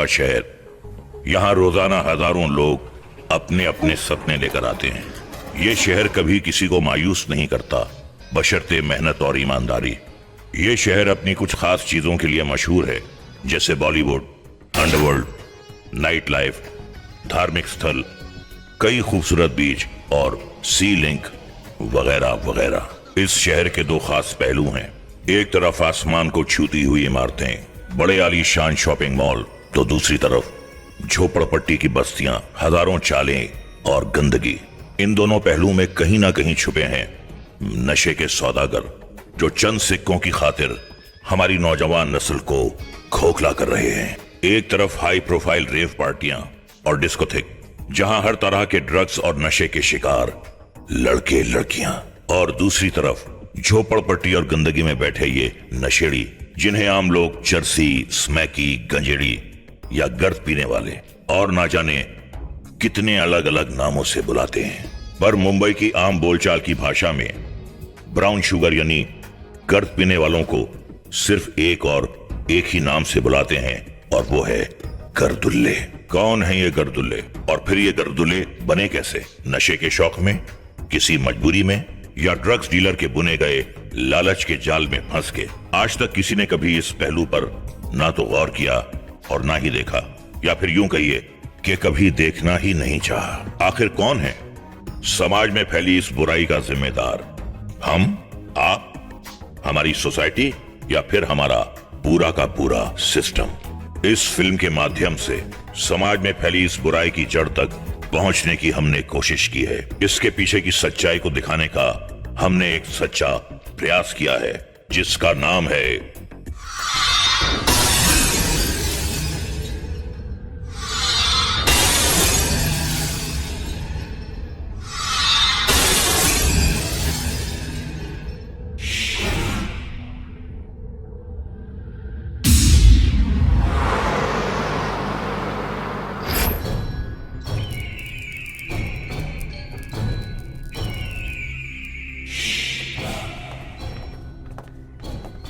शहर। यहाँ रोजाना हजारों लोग अपने अपने सपने लेकर आते हैं। ये शहर कभी किसी को मायूस नहीं करता, बशर्ते मेहनत और ईमानदारी। ये शहर अपनी कुछ खास चीजों के लिए मशहूर है, जैसे बॉलीवुड, अंडरवर्ल्ड, नाइट लाइफ, धार्मिक स्थल, कई खूबसूरत बीच और सी लिंक वगैरह वगैरह। इस शहर के दो खास पहलू हैं। एक तरफ आसमान को छूती हुई इमारतें, बड़े आलीशान शॉपिंग मॉल, तो दूसरी तरफ झोपड़पट्टी की बस्तियां, हजारों चालें और गंदगी। इन दोनों पहलू में कहीं ना कहीं छुपे हैं नशे के सौदागर, जो चंद सिक्कों की खातिर हमारी नौजवान नस्ल को खोखला कर रहे हैं। एक तरफ हाई प्रोफाइल रेव पार्टियां और डिस्कोथेक, जहां हर तरह के ड्रग्स और नशे के शिकार लड़के लड़कियां, और दूसरी तरफ झोपड़पट्टी और गंदगी में बैठे ये नशेड़ी, जिन्हें आम लोग चरसी, स्मैकी, गंजेड़ी या गर्द पीने वाले और ना जाने कितने अलग अलग नामों से बुलाते हैं। पर मुंबई की आम बोलचाल की भाषा में ब्राउन शुगर यानी गर्द पीने वालों को सिर्फ एक ही नाम से बुलाते हैं, और वो है गर्दुल्ले। कौन है ये गर्दुल्ले, और फिर ये गर्दुल्ले बने कैसे? नशे के शौक में, किसी मजबूरी में, या ड्रग्स डीलर के बुने गए लालच के जाल में फंस के? आज तक किसी ने कभी इस पहलू पर ना तो गौर किया और ना ही देखा, या फिर यूं कहिए कि कभी देखना ही नहीं चाहा। आखिर कौन है समाज में फैली इस बुराई का जिम्मेदार? हम, आप, हमारी सोसाइटी, या फिर हमारा पूरा का पूरा सिस्टम? इस फिल्म के माध्यम से समाज में फैली इस बुराई की जड़ तक पहुंचने की हमने कोशिश की है। इसके पीछे की सच्चाई को दिखाने का हमने एक सच्चा प्रयास किया है, जिसका नाम है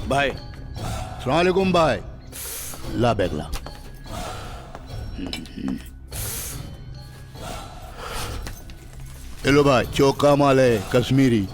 भाई। अस्सलामुअलैकुम भाई। ला बैग ला। हेलो भाई, चौका माल है कश्मीरी।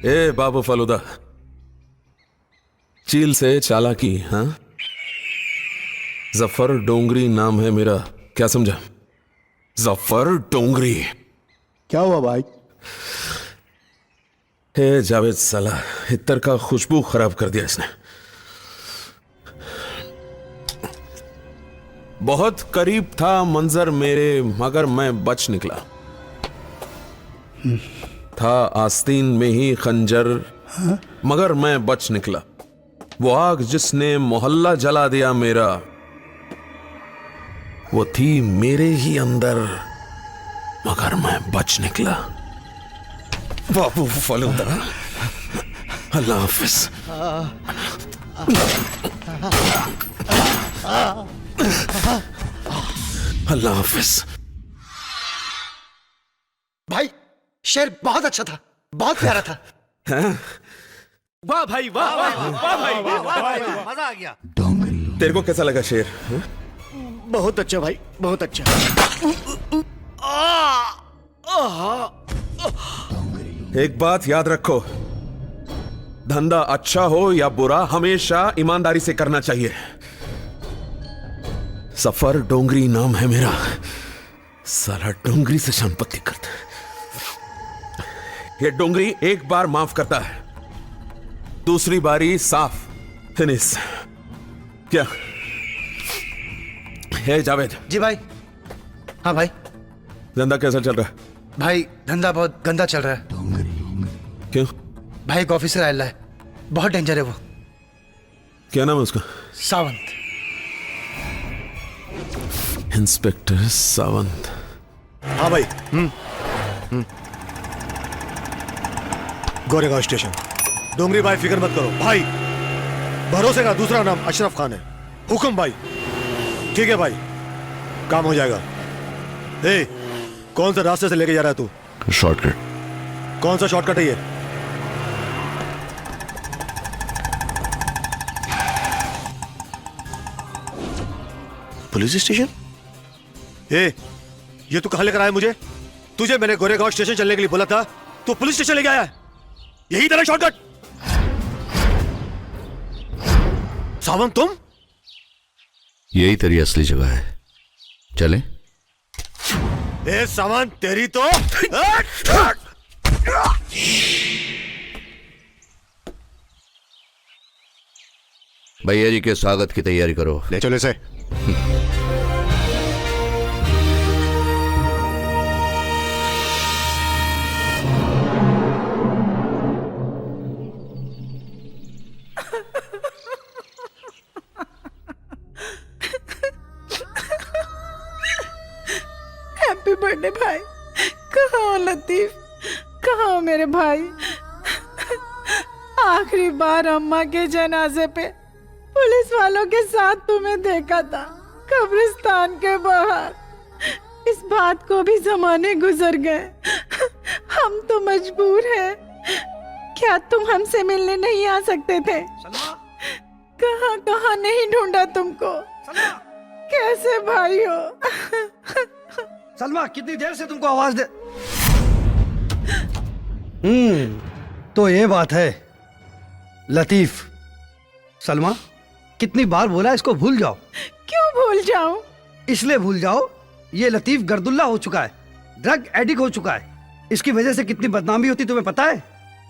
ए बाबू फलूदा, चील से चालाकी? हाँ, जफर डोंगरी नाम है मेरा, क्या समझा? जफर डोंगरी। क्या हुआ भाई? हे जावेद, साला इत्तर का खुशबू खराब कर दिया इसने। बहुत करीब था मंजर मेरे, मगर मैं बच निकला। था आस्तीन में ही खंजर, मगर मैं बच निकला। वो आग जिसने मोहल्ला जला दिया मेरा, वो थी मेरे ही अंदर, मगर मैं बच निकला। बाबू फलूदा, अल्लाह हाफिज। अल्लाह हाफिज। भाई शेर बहुत अच्छा था, बहुत प्यारा था। वाह भाई, वाह वाह भाई, मजा आ गया। तेरे को कैसा लगा शेर? बहुत अच्छा भाई, बहुत अच्छा। एक बात याद रखो, धंधा अच्छा हो या बुरा, हमेशा ईमानदारी से करना चाहिए। सफर डोंगरी नाम है मेरा, साला डोंगरी से शान पत्ती करता है। ये डोंगरी एक बार माफ करता है, दूसरी बारी साफ फिनिश। क्या है जावेद? जी भाई। हाँ भाई। धंधा कैसा चल रहा है? भाई धंधा बहुत गंदा चल रहा है। क्यों? भाई एक ऑफिसर आया है, बहुत डेंजर है वो। क्या नाम है उसका? सावंत। इंस्पेक्टर सावंत। हाँ भाई। गोरेगांव स्टेशन। डोंगरी भाई फिक्र मत करो भाई, भरोसे का दूसरा नाम अशरफ खान है। हुक्म भाई। ठीक है भाई, काम हो जाएगा। ए, कौन सा रास्ते से लेके जा रहा है तू? शॉर्टकट। कौन सा शॉर्टकट है ये? Police station? ये तू कहां लेकर आया मुझे? तुझे मैंने गोरेगांव स्टेशन चलने के लिए बोला था, तू पुलिस स्टेशन लेके आया है। यही तेरा शॉर्टकट? सावंत तुम? यही तेरी असली जगह है, चले? ए सावंत, तेरी तो भैया जी के स्वागत की तैयारी करो। ले चलो इसे। हैप्पी बर्थडे भाई। कहाँ हो लतीफ, कहाँ हो मेरे भाई? आखिरी बार अम्मा के जनाजे पे पुलिस वालों के साथ तुम्हें देखा था, कब्रिस्तान के बाहर। इस बात को भी जमाने गुजर गए, हम तो मजबूर हैं। क्या तुम हमसे मिलने नहीं आ सकते थे? कहाँ कहाँ नहीं ढूंढा तुमको, कैसे भाई हो? सलमा, कितनी देर से तुमको आवाज दे। तो ये बात है लतीफ। सलमा, कितनी बार बोला इसको भूल जाओ। क्यों भूल जाऊं? इसलिए भूल जाओ, ये लतीफ गर्दुल्ला हो चुका है, ड्रग एडिक्ट हो चुका है। इसकी वजह से कितनी बदनामी होती तुम्हें पता है?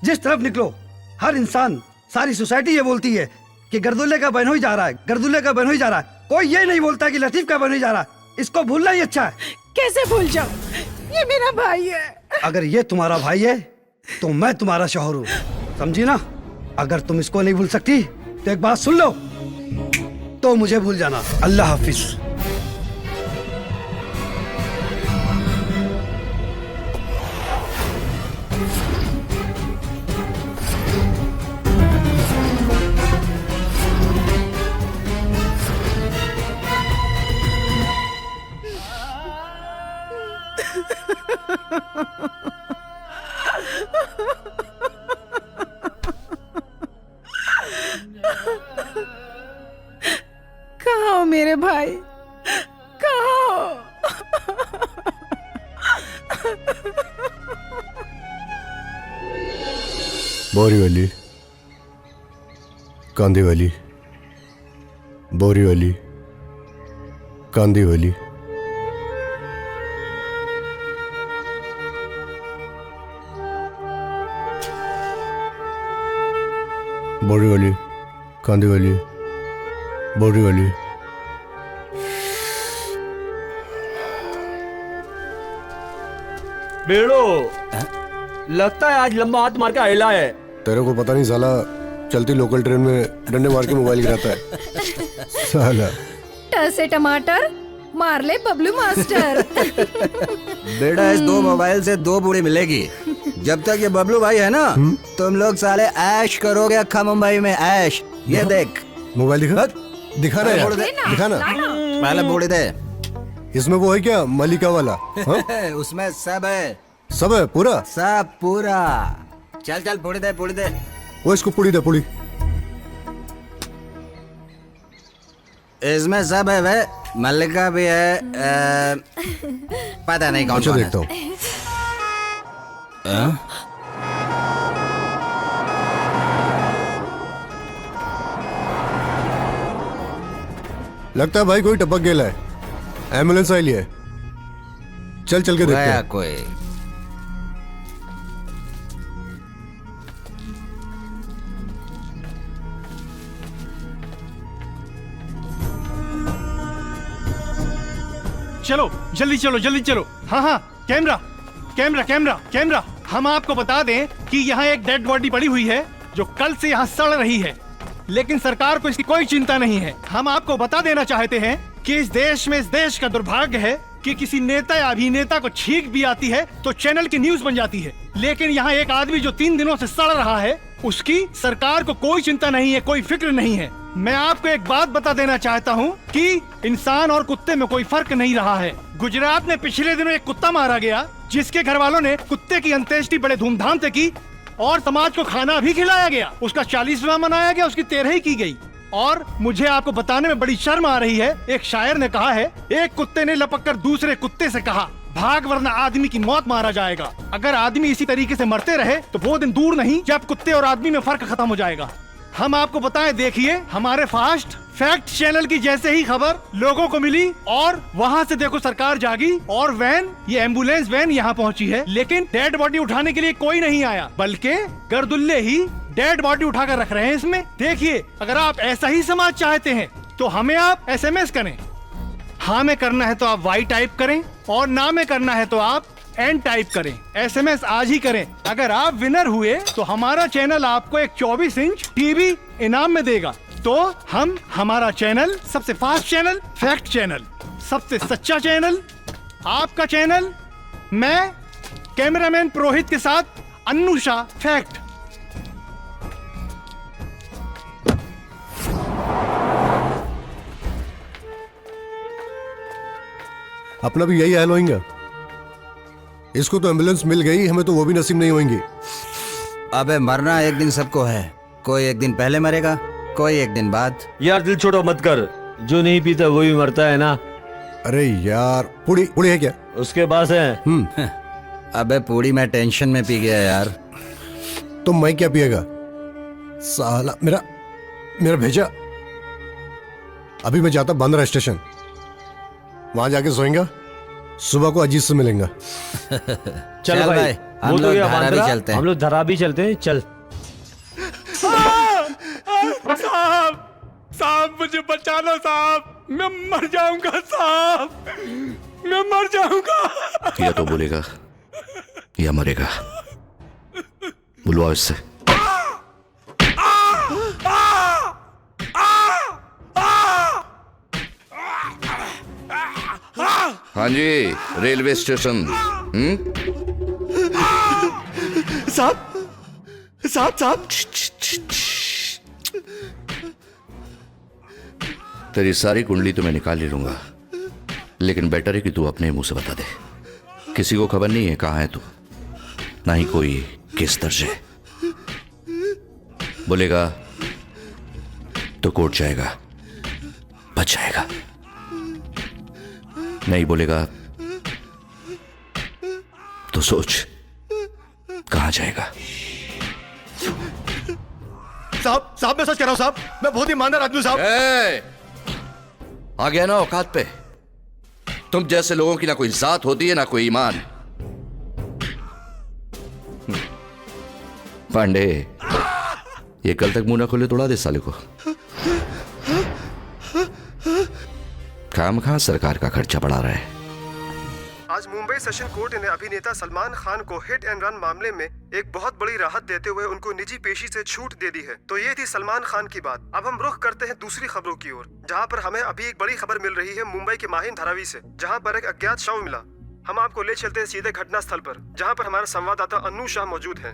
जिस तरफ निकलो हर इंसान, सारी सोसाइटी ये बोलती है कि गर्दुल्ले का बहनोई जा रहा है, गर्दुल्ले का बहनोई जा रहा है। कोई ये नहीं बोलता कि लतीफ का बहनोई जा रहा है। इसको भूलना ही अच्छा है। कैसे भूल जाऊं? ये मेरा भाई है। अगर ये तुम्हारा भाई है तो मैं तुम्हारा शौहर हूँ, समझी ना? अगर तुम इसको नहीं भूल सकती तो एक बात सुन लो, तो मुझे भूल जाना। अल्लाह हाफिज। कहाँ हो मेरे भाई, कहाँ हो? बोरीवली, कांदीवली, बोरीवली, कांदीवली। बोरीवली, कांदीवली, बोरीवली। बेड़ो, लगता है आज लंबा हाथ मार के आयला है। तेरे को पता नहीं साला, चलती लोकल ट्रेन में डंडे मार के मोबाइल गिराता है साला। ट से टमाटर मार ले बबलू मास्टर। बेटा, इस दो मोबाइल से दो बूढ़ी मिलेगी। जब तक ये बबलू भाई है ना, तुम लोग साले ऐश करोगे अक्खा मुंबई में ऐश। ये देख मोबाइल दिखा, दिखा ना यार, दिखा ना। पहले बूढ़ी दे। इसमें वो है क्या, मलिका वाला? उसमें सब है। सब है पूरा? सब पूरा। चल चल पूरी दे, पूरी दे। वो इसको पुड़ी दे, पुड़ी। इसमें सब है वे, मल्लिका भी है। पता नहीं कौन अच्छा, कौन देखता हूँ। लगता है भाई कोई टपक गेला है, एम्बुलेंस आई है। चल चल के देखते हैं। कोई चलो जल्दी चलो, जल्दी चलो। हाँ हाँ, कैमरा कैमरा कैमरा कैमरा। हम आपको बता दें कि यहाँ एक डेड बॉडी पड़ी हुई है जो कल से यहाँ सड़ रही है, लेकिन सरकार को इसकी कोई चिंता नहीं है। हम आपको बता देना चाहते हैं कि इस देश का दुर्भाग्य है कि किसी नेता या अभिनेता को छींक भी आती है तो चैनल की न्यूज बन जाती है, लेकिन यहाँ एक आदमी जो 3 दिनों से सड़ रहा है उसकी सरकार को कोई चिंता नहीं है, कोई फिक्र नहीं है। मैं आपको एक बात बता देना चाहता हूँ कि इंसान और कुत्ते में कोई फर्क नहीं रहा है। गुजरात में पिछले दिनों एक कुत्ता मारा गया जिसके घर वालों ने कुत्ते की अंत्येष्टि बड़े धूमधाम से की और समाज को खाना भी खिलाया गया। उसका 40वां मनाया गया, उसकी 13वीं की गई। और मुझे आपको बताने में बड़ी शर्म आ रही है, एक शायर ने कहा है, एक कुत्ते ने लपक कर दूसरे कुत्ते से कहा, भाग वरना आदमी की मौत मारा जाएगा। अगर आदमी इसी तरीके से मरते रहे तो वो दिन दूर नहीं जब कुत्ते और आदमी में फर्क खत्म हो जाएगा। हम आपको बताएं, देखिए हमारे फास्ट फैक्ट चैनल की जैसे ही खबर लोगों को मिली और वहाँ से देखो सरकार जागी और वैन, ये एम्बुलेंस वैन यहाँ पहुँची है, लेकिन डेड बॉडी उठाने के लिए कोई नहीं आया, बल्कि गर्दुल्ले ही डेड बॉडी उठाकर रख रहे हैं इसमें। देखिए, अगर आप ऐसा ही समाज चाहते हैं तो हमें आप SMS करें। हाँ में करना है तो आप Y टाइप करें और ना में करना है तो आप N टाइप करें। SMS आज ही करें। अगर आप विनर हुए तो हमारा चैनल आपको एक 24 इंच टीवी इनाम में देगा। तो हम हमारा चैनल सबसे फास्ट चैनल, फैक्ट चैनल, सबसे सच्चा चैनल, आपका चैनल, मैं कैमरामैन पुरोहित के साथ अन्नुषा फैक्ट। अपना भी यही हाल होएगा। इसको तो एम्बुलेंस मिल गई, हमें तो वो भी नसीब नहीं होंगी। अबे मरना एक दिन सबको है, कोई एक दिन पहले मरेगा, कोई एक दिन बाद। यार दिल छोड़ो मत कर, जो नहीं पीता वो भी मरता है ना। अरे यार, पूड़ी पूड़ी है क्या? उसके पास है। अबे पूड़ी मैं टेंशन में पी गया यार। तो मैं क्या पिएगा साला? मेरा भेजा। अभी मैं जाता बांद्रा स्टेशन, वहां जाके सोएंगा, सुबह को अजीत से मिलेंगे। चल भाई, हम लोग धारा भी चलते हैं। हम लोग धरा भी चलते हैं, चल। साहब मुझे बचा लो साहब, मैं मर जाऊंगा साहब, मैं मर जाऊंगा। या तो बोलेगा या मरेगा, बुलवाओ इससे। हाँ जी, रेलवे स्टेशन। साहब तेरी सारी कुंडली तो मैं निकाल ले लूंगा, लेकिन बेटर है कि तू अपने मुंह से बता दे। किसी को खबर नहीं है कहाँ है तू, ना ही कोई किस दर्ज है। बोलेगा तो कोर्ट जाएगा, बच जाएगा। नहीं बोलेगा तो सोच कहां जाएगा। साहब मैं सच कह रहा हूं साहब, मैं बहुत ईमानदार आदमी हूं साहब। आ गया ना औकात पे। तुम जैसे लोगों की ना कोई जात होती है ना कोई ईमान। पांडे, ये कल तक मुंह ना खोले तोड़ा दे साले को। काम कहां सरकार का खर्चा बढ़ा रहा है। आज मुंबई सेशन कोर्ट ने अभिनेता सलमान खान को हिट एंड रन मामले में एक बहुत बड़ी राहत देते हुए उनको निजी पेशी से छूट दे दी है। तो ये थी सलमान खान की बात। अब हम रुख करते हैं दूसरी खबरों की ओर, जहां पर हमें अभी एक बड़ी खबर मिल रही है मुंबई के माहिम धारावी से, जहां पर एक अज्ञात शव मिला। हम आपको ले चलते हैं सीधे घटना स्थल पर, जहाँ पर हमारा संवाददाता अन्नू शाह मौजूद है।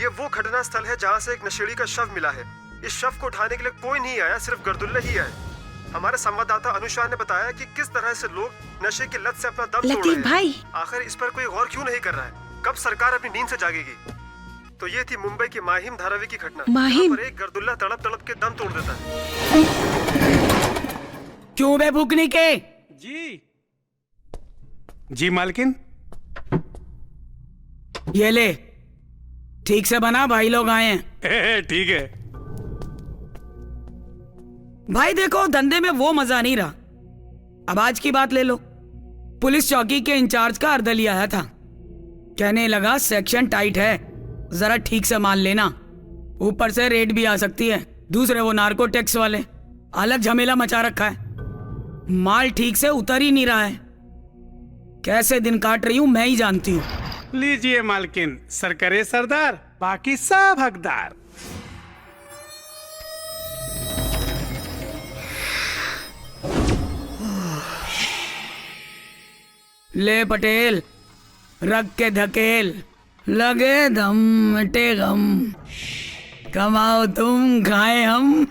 ये वो घटना स्थल है जहाँ से एक नशेड़ी का शव मिला है। इस शव को उठाने के लिए कोई नहीं आया, सिर्फ गर्दुल्ले ही आए। हमारे संवाददाता अनुशाह ने बताया कि किस तरह से लोग नशे की लत से अपना दम तोड़ रहे हैं। भाई, आखिर इस पर कोई गौर क्यों नहीं कर रहा है? कब सरकार अपनी नींद से जागेगी? तो ये थी मुंबई की माहिम धारावी की घटना, जहाँ पर एक गर्दुल्ला तड़प तड़प के दम तोड़ देता है। क्यों बे भूखनी के? जी मालकिन। ये ले, ठीक से बना, भाई लोग आए हैं। ठीक है भाई। देखो, धंधे में वो मजा नहीं रहा। अब आज की बात ले लो। पुलिस चौकी के इंचार्ज का अर्दली आया था, कहने लगा सेक्शन टाइट है, जरा ठीक से मान लेना, ऊपर से रेड भी आ सकती है। दूसरे वो नार्को टैक्स वाले, अलग झमेला मचा रखा है। माल ठीक से उतर ही नहीं रहा है। कैसे दिन काट रही हूं मैं ही जानती हूं। लीजिए मालकिन, सरकारे सरदार, बाकी सब हकदार। ले पटेल, रख के धकेल, लगे दम मिटे गम, कमाओ तुम खाए हम।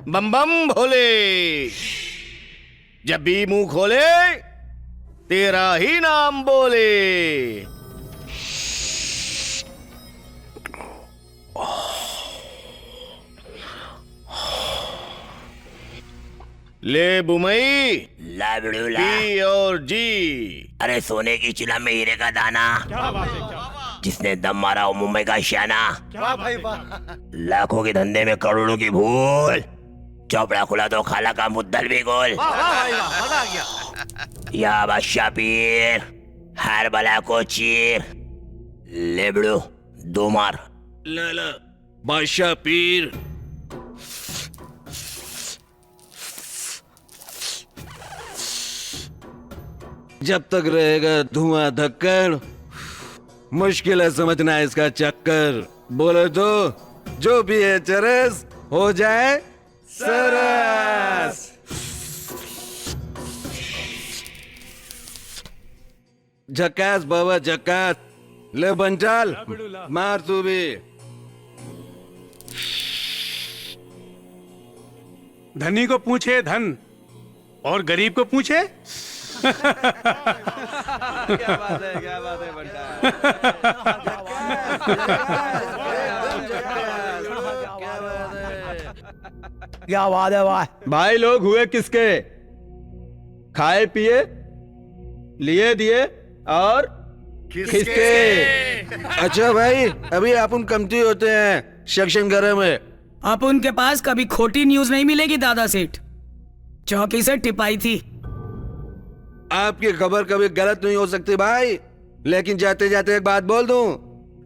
बम बम भोले, जब भी मुंह खोले तेरा ही नाम बोले। ले बुमई, ला बिड़ू ला। पी और जी। अरे सोने की चिला में हीरे का दाना, क्या बात है, क्या बात जिसने दम मारा हो मुंबई का शाना। क्या भाई वाह। लाखों के धंधे में करोड़ों की भूल, चौपड़ा खुला तो खाला का मुद्दल भी गोल। मजा आ गया। या बादशाह पीर, हर बला को चीर। ले बिड़ू, दो मार। ला बादशाह पीर। जब तक रहेगा धुआं धक्कर, मुश्किल है समझना इसका चक्कर। बोले तो जो भी है चरस हो जाए सरस। झकास बाबा झकास। ले बंचाल, मार तू भी। धनी को पूछे धन और गरीब को पूछे। क्या बात है क्या बात है वाह। भाई लोग हुए किसके? खाए पिए, लिए दिए और किसके? अच्छा भाई, अभी अपन कमती होते हैं सेक्शन घर में। अब उनके पास कभी खोटी न्यूज नहीं मिलेगी दादा सेठ, चौकी से टिपाई थी। आपकी खबर कभी गलत नहीं हो सकती भाई, लेकिन जाते जाते एक बात बोल दूं,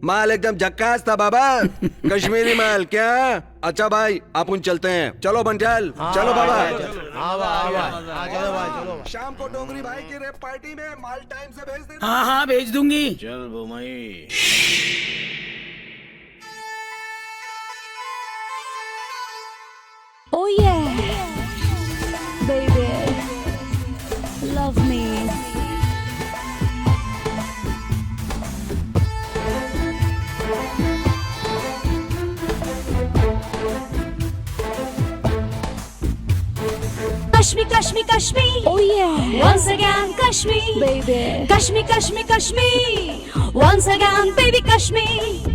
माल एकदम झक्कास था बाबा। कश्मीरी माल। क्या? अच्छा भाई अपन चलते हैं। चलो बंटाल, चलो बाबा। शाम को डोंगरी भाई की रेप पार्टी में माल टाइम से भेज देना। हाँ हाँ भेज दूंगी। चल बुमई। Oh yeah, baby, love me. Kashmir, Kashmir, Kashmir. Oh yeah. Once again, Kashmir, baby. Kashmir, Kashmir, Kashmir. Once again, baby, Kashmir.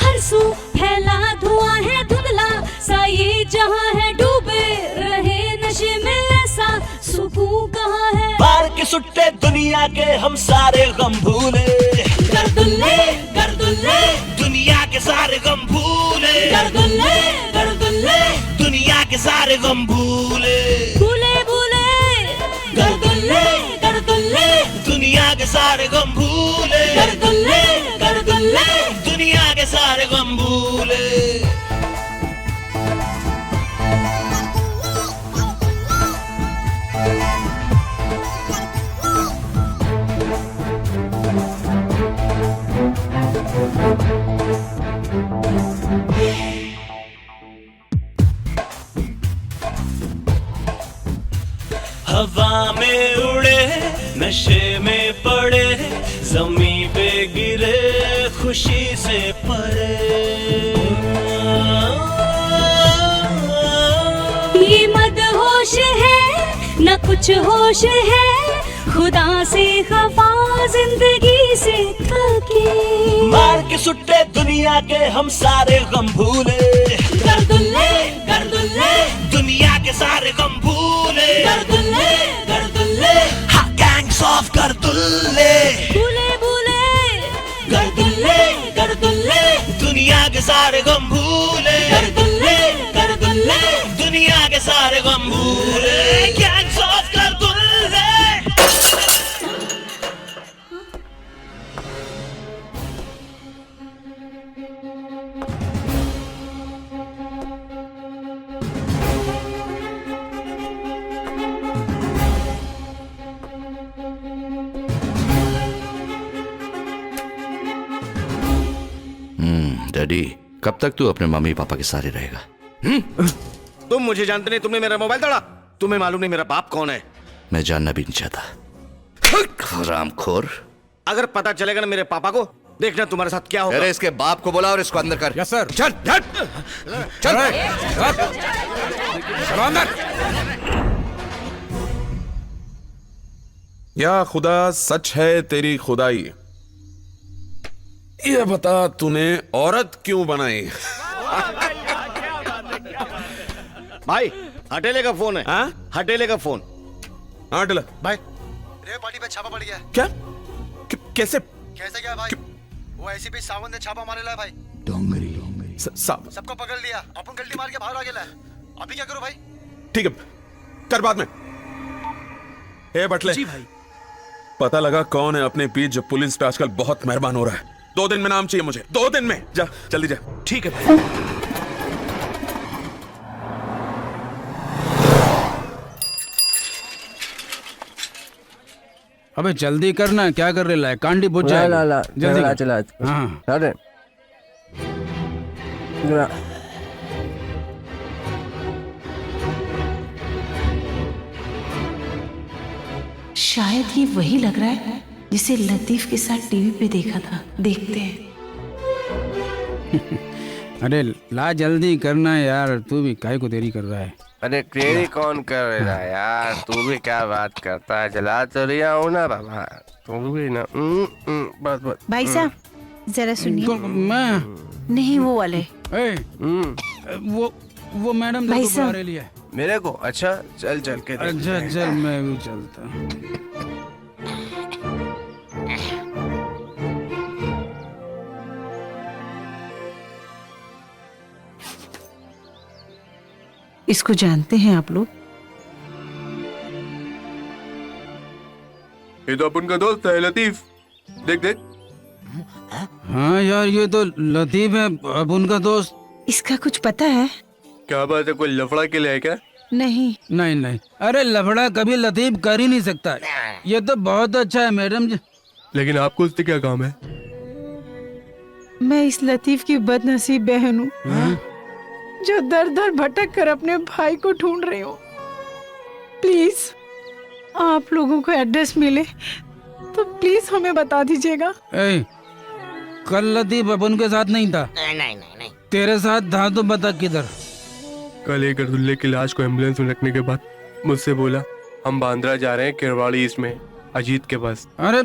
हर सू फैला धुआं है धुंधला सा ये जहां है, डूबे रहे नशे में ऐसा सुकून कहाँ है। बार के सुट्टे दुनिया के हम सारे गम भूले, गर्दुल्ले गर्दुल्ले दुनिया के सारे गम भूले, गर्दुल्ले गर्दुल्ले दुनिया के सारे गम भूले, भूले भूले गर्दुल्ले गर्दुल्ले दुनिया के सारे गम भूले, गर्दुल्ले गर्दुल्ले दुनिया के सारे गम भूले। हवा में उड़े, नशे में पड़े, जमीन पे गिरे, खुशी से पड़े। ये मदहोश है न कुछ होश है, खुदा से खफा जिंदगी से थके। मार के सुट्टे दुनिया के हम सारे गम भूले, गर्दुल्ले गर्दुल्ले दुनिया के सारे गम भूले, गर्दुल्ले गर्दुल्ले हाँ गैंग्स ऑफ गर्दुल्ले, भूले भूले गर्दुल्ले गर्दुल्ले दुनिया के सारे गम भूले, गर्दुल्ले गर्दुल्ले दुनिया के सारे गम भूले, गैंग्स ऑफ गर्दुल्ले। डैडी, कब तक तू अपने मम्मी पापा के सारे रहेगा? तुम मुझे जानते नहीं, तुमने मेरा मोबाइल तोड़ा। तुम्हें मालूम नहीं मेरा बाप कौन है। मैं जानना भी नहीं चाहता। हरामखोर। अगर पता चलेगा ना मेरे पापा को, देखना तुम्हारे साथ क्या होगा। अरे इसके बाप को बुला और इसको अंदर कर। Yes sir. चल चल चल अंदर। या खुदा सच है तेरी खुदाई, ये बता तूने औरत क्यों बनाई? भाई हटेले का फोन है। हटेले का फोन। हाँ हटेला भाई रेव पार्टी पे छापा पड़ गया। क्या? कैसे? कैसे क्या भाई? वो ऐसी भी सावन ने छापा मारे ला भाई। सबको पकड़ लिया, अपन गलती मार के बाहर आ गया। अभी क्या करो भाई? ठीक है, कर बाद में। ए बटले जी भाई। पता लगा कौन है अपने बीच जो पुलिस पे आजकल बहुत मेहरबान हो रहा है। 2 दिन में नाम चाहिए मुझे, 2 दिन में। जा जल्दी जा। ठीक है भाई। अबे जल्दी करना, क्या कर रहे? कांडी बुझ जाएगा। जल्दी कर। चला। हाँ अरे शायद ये वही लग रहा है जिसे लतीफ के साथ टीवी पे देखा था। देखते हैं। अरे ला जल्दी करना यार, तू भी काहे को देरी कर रहा है? अरे देरी कौन कर रहा है यार? तू भी क्या बात करता है? जला तो रिया हो ना बाबा, तू भी ना। बस बस। भाई साहब जरा सुनिए। मैं नहीं वो वाले। वो मैडम भाई को बुला साहब। रही है। मेरे को? अच्छा चल चल के अच्छा चल, मैं भी चलता हूँ। इसको जानते हैं आप लोग? ये तो अपन का दोस्त है लतीफ। देख देख। हाँ यार, ये तो लतीफ है, अब उनका दोस्त। इसका कुछ पता है? क्या बात है? कोई लफड़ा के लिए है क्या? नहीं नहीं नहीं, अरे लफड़ा कभी लतीफ कर ही नहीं सकता। ये तो बहुत अच्छा है मैडम जी। लेकिन आपको उससे क्या काम है? मैं इस लतीफ की बदनसीब बहन हूँ जो दर दर भटक कर अपने भाई को ढूंढ रही हूँ। प्लीज आप लोगों को एड्रेस मिले तो प्लीज हमें बता दीजिएगा। कल लतीफ अब उनके साथ नहीं था। नहीं। तेरे साथ था तो बता किधर? कल एक गर्दुल्ले की लाश को एम्बुलेंस में रखने के बाद मुझसे बोला हम बांद्रा जा रहे हैं, किरवाड़ी इसमें अजीत के पास। अरे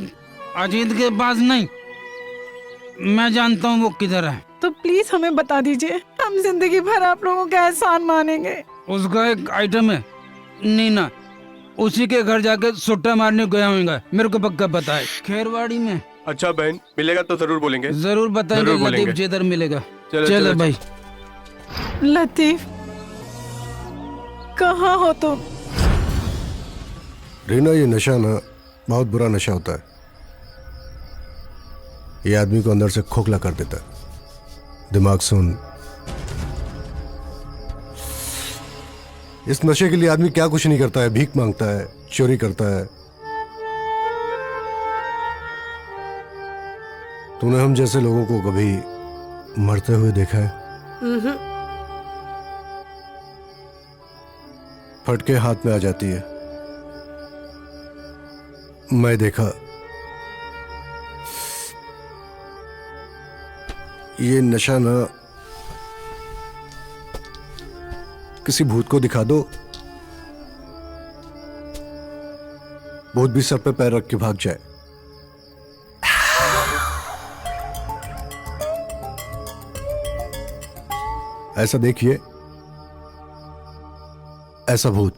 अजीत के पास नहीं, मैं जानता हूँ वो किधर है। तो प्लीज हमें बता दीजिए, हम जिंदगी भर आप लोगों का एहसान मानेंगे। उसका एक आइटम है नीना, उसी के घर जाके सुट्टा मारने गया होगा, मेरे को पक्का पता है। खेरवाड़ी में। अच्छा बहन, मिलेगा तो जरूर बोलेंगे। जरूर बताएंगे लतीफ जिधर मिलेगा। चलो भाई। लतीफ कहाँ हो तुम? रीना, ये नशा ना बहुत बुरा नशा होता है। ये आदमी को अंदर से खोखला कर देता है। दिमाग सुन, इस नशे के लिए आदमी क्या कुछ नहीं करता है। भीख मांगता है, चोरी करता है। तूने हम जैसे लोगों को कभी मरते हुए देखा है? फटके हाथ में आ जाती है। मैं देखा। ये नशा ना किसी भूत को दिखा दो, भूत भी सर पे पैर रख के भाग जाए। ऐसा देखिए, ऐसा भूत।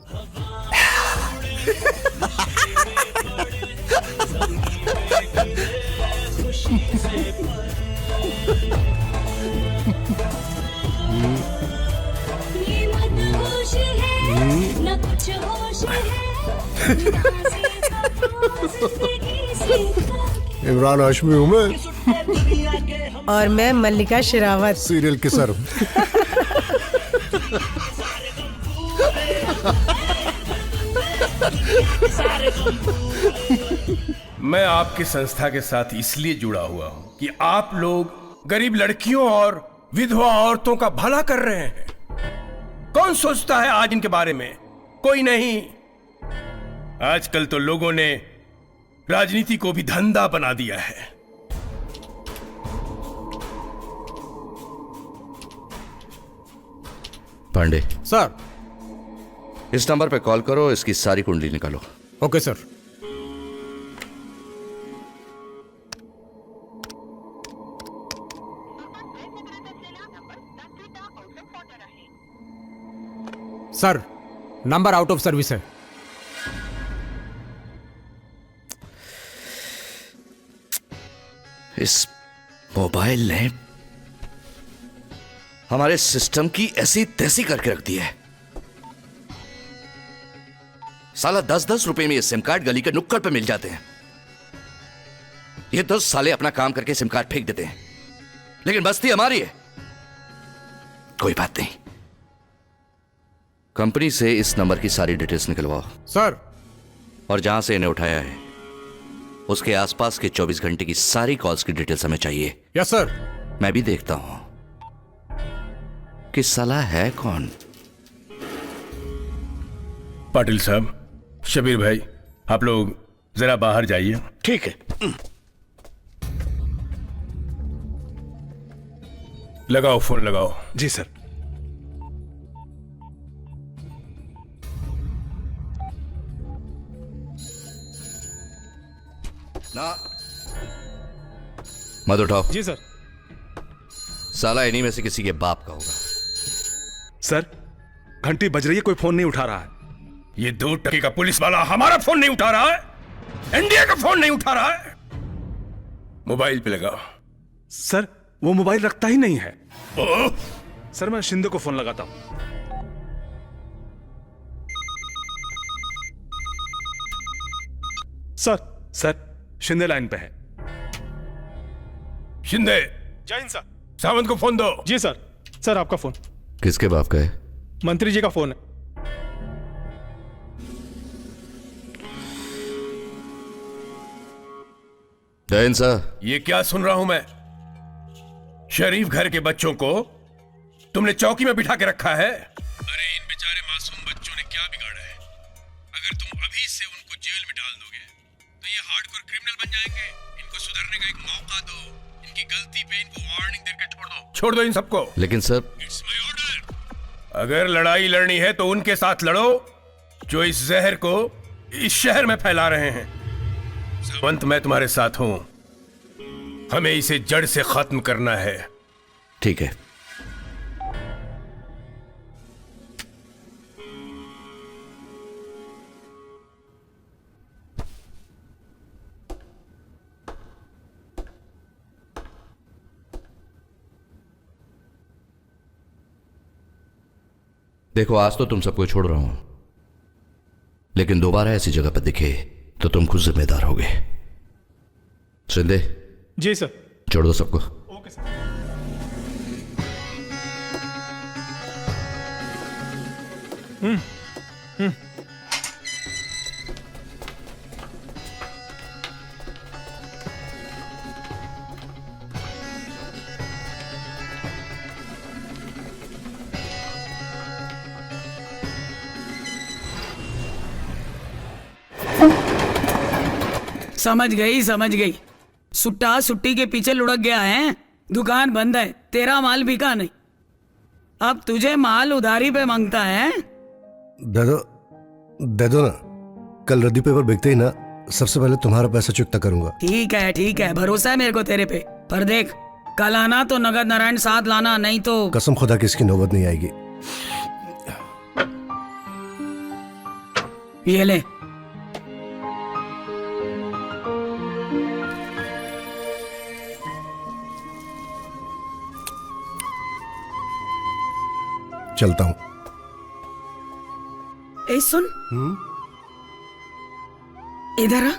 इमरान हाशमी हूं मैं। और मैं मल्लिका शेरावत, सीरियल किसर। मैं आपकी संस्था के साथ इसलिए जुड़ा हुआ हूं कि आप लोग गरीब लड़कियों और विधवा औरतों का भला कर रहे हैं। कौन सोचता है आज इनके बारे में? कोई नहीं। आजकल तो लोगों ने राजनीति को भी धंधा बना दिया है। पांडे सर, इस नंबर पे कॉल करो, इसकी सारी कुंडली निकालो। Okay sir. Sir, number out of service है। इस मोबाइल ने हमारे सिस्टम की ऐसी तैसी करके रख दी है। साला 10-10 रुपए में ये सिम कार्ड गली के नुक्कड़ पे मिल जाते हैं। ये 10 साले अपना काम करके सिम कार्ड फेंक देते हैं, लेकिन बस्ती हमारी है। कोई बात नहीं, कंपनी से इस नंबर की सारी डिटेल्स निकलवाओ सर। और जहां से इन्हें उठाया है उसके आसपास के 24 घंटे की सारी कॉल्स की डिटेल्स हमें चाहिए। Yes sir. मैं भी देखता हूं कि साला है कौन। पाटिल साहब, शबीर भाई, आप लोग जरा बाहर जाइए। ठीक है। लगाओ फोन, लगाओ। जी सर। ना मत उठाओ। जी सर। साला इन्हीं में से किसी के बाप का होगा। सर, घंटी बज रही है, कोई फोन नहीं उठा रहा है। ये 2 टके का पुलिस वाला हमारा फोन नहीं उठा रहा है, इंडिया का फोन नहीं उठा रहा है। मोबाइल पे लगाओ। सर, वो मोबाइल रखता ही नहीं है। सर, मैं शिंदे को फोन लगाता हूं। सर, शिंदे लाइन पे है। शिंदे। जय हिंद सर। सावंत को फोन दो। जी सर। सर, आपका फोन। किसके बाप का है? मंत्री जी का फोन है। जैन सर। ये क्या सुन रहा हूं मैं? शरीफ घर के बच्चों को तुमने चौकी में बिठा के रखा है। अरे इन बेचारे मासूम बच्चों ने क्या बिगाड़ा है? अगर तुम अभी से उनको जेल में डाल दोगे तो ये हार्डकोर क्रिमिनल बन जाएंगे। इनको सुधरने का एक मौका दो। इनकी गलती पे इनको वार्निंग देकर छोड़ दो इन सबको। लेकिन सर, इट्स माय ऑर्डर। अगर लड़ाई लड़नी है तो उनके साथ लड़ो जो इस जहर को इस शहर में फैला रहे हैं। सावंत, मैं तुम्हारे साथ हूं। हमें इसे जड़ से खत्म करना है। ठीक है। देखो, आज तो तुम सबको छोड़ रहा हूं, लेकिन दोबारा ऐसी जगह पर दिखे तो तुम खुद जिम्मेदार होगे। शिंदे। जी सर। छोड़ दो सबको। Okay sir. समझ गई। सुट्टा सुट्टी के पीछे लुढ़क गया है। दुकान बंद है, तेरा माल बिका नहीं, अब तुझे माल उधारी पे मांगता है। दे दो ना, कल रद्दी पेपर बिकते ही ना सबसे पहले तुम्हारा पैसा चुकता करूंगा। ठीक है, भरोसा है मेरे को तेरे पे। पर देख, कल आना तो नगद नारायण साथ लाना, नहीं तो कसम खुदा की इसकी नौबत नहीं आएगी। ये ले। चलता हूं। ए सुन, इधर आ।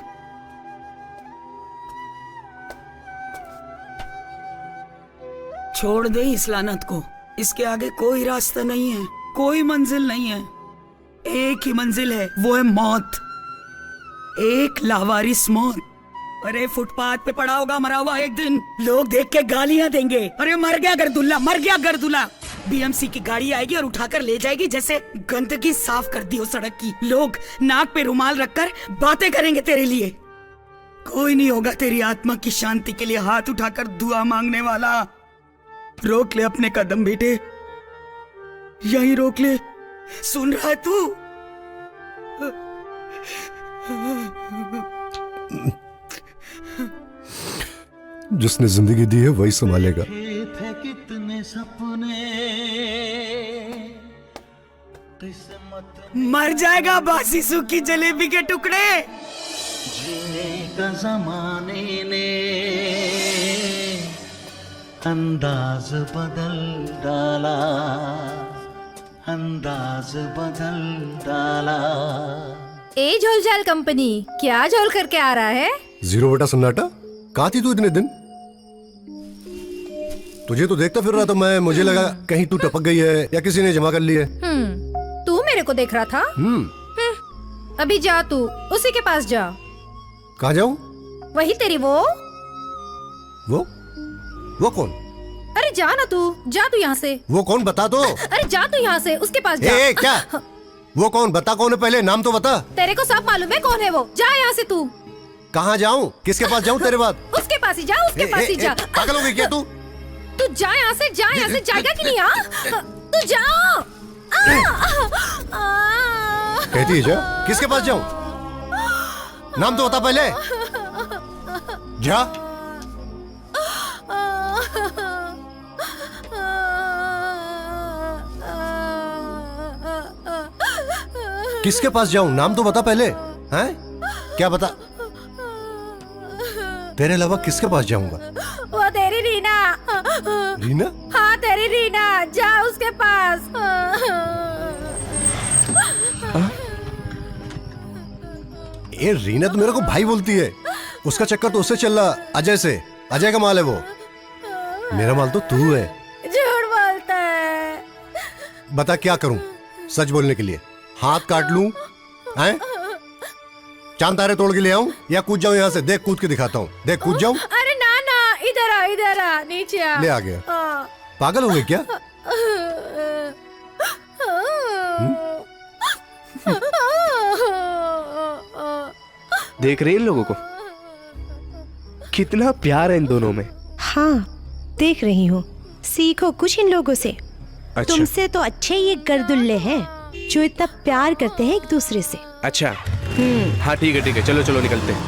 छोड़ दे इस लानत को। इसके आगे कोई रास्ता नहीं है, कोई मंजिल नहीं है। एक ही मंजिल है, वो है मौत। एक लावारिस मौत। अरे फुटपाथ पे पड़ा होगा मरा हुआ, एक दिन लोग देख के गालियां देंगे। अरे मर गया गर्दुल्ला, मर गया गर्दुल्ला। बीएमसी की गाड़ी आएगी और उठाकर ले जाएगी जैसे गंदगी साफ कर दी हो सड़क की। लोग नाक पे रुमाल रखकर बातें करेंगे तेरे लिए। कोई नहीं होगा तेरी आत्मा की शांति के लिए हाथ उठाकर दुआ मांगने वाला। रोक ले अपने कदम बेटे, यहीं रोक ले। सुन रहा है तू? जिसने जिंदगी दी है वही संभालेगा। थे कितने सपने किस्मत मर जाएगा बासी सूखी जलेबी के टुकड़े। जीने का जमाने ने अंदाज बदल डाला, अंदाज बदल डाला। ए झोलझाल कंपनी क्या झोल करके आ रहा है? जीरो बटा सन्नाटा। कहाँ थी तू इतने दिन? तुझे तो देखता फिर रहा था मैं, मुझे लगा कहीं तू टपक गई है या किसी ने जमा कर ली है। तू मेरे को देख रहा था? अभी जा तू उसी के पास जा। कहाँ जाऊँ? वही तेरी वो कौन? अरे जा ना तू, जा तू यहाँ से। वो कौन बता दो। अरे जा तू यहाँ से, उसके पास जा। क्या? वो कौन? बता कौन है, पहले नाम तो बता। तेरे को सब मालूम है कौन है वो। जा यहाँ से तू। कहाँ जाऊँ? किसके पास जाऊँ तेरे बाद? उसके पास ही जा, उसके पास ही जा। पागल हो गई क्या तू? तू जा यहाँ से, जा यहाँ से, जाएगा कि नहीं? तू जा। कहती है जा, किसके पास जाऊँ? नाम तो बता पहले। जा। किसके पास जाऊं? नाम तो बता पहले। हैं? क्या बता? तेरे अलावा किसके पास जाऊंगा? वो तेरी रीना। रीना? हाँ तेरी रीना, जा उसके पास। ये रीना तो मेरे को भाई बोलती है। उसका चक्कर तो उससे चल रहा, अजय से। अजय का माल है वो। मेरा माल तो तू है। झूठ बोलता है। बता क्या करूं सच बोलने के लिए? हाथ काट लूं? हैं? चांद तारे तोड़ के ले आऊं या कूद जाऊं यहाँ से? देख कूद के दिखाता हूँ। देख कूद जाऊं? अरे ना ना, इधर आ नीचे आ। ले आ गया। पागल हो गई क्या? देख रहे हैं इन लोगों को? कितना प्यार है इन दोनों में। हाँ देख रही हूँ। सीखो कुछ इन लोगों से। अच्छा। तुमसे तो अच्छे ये गर्दुल्ले हैं जो इतना प्यार करते हैं एक दूसरे से। अच्छा हाँ ठीक है चलो चलो निकलते हैं।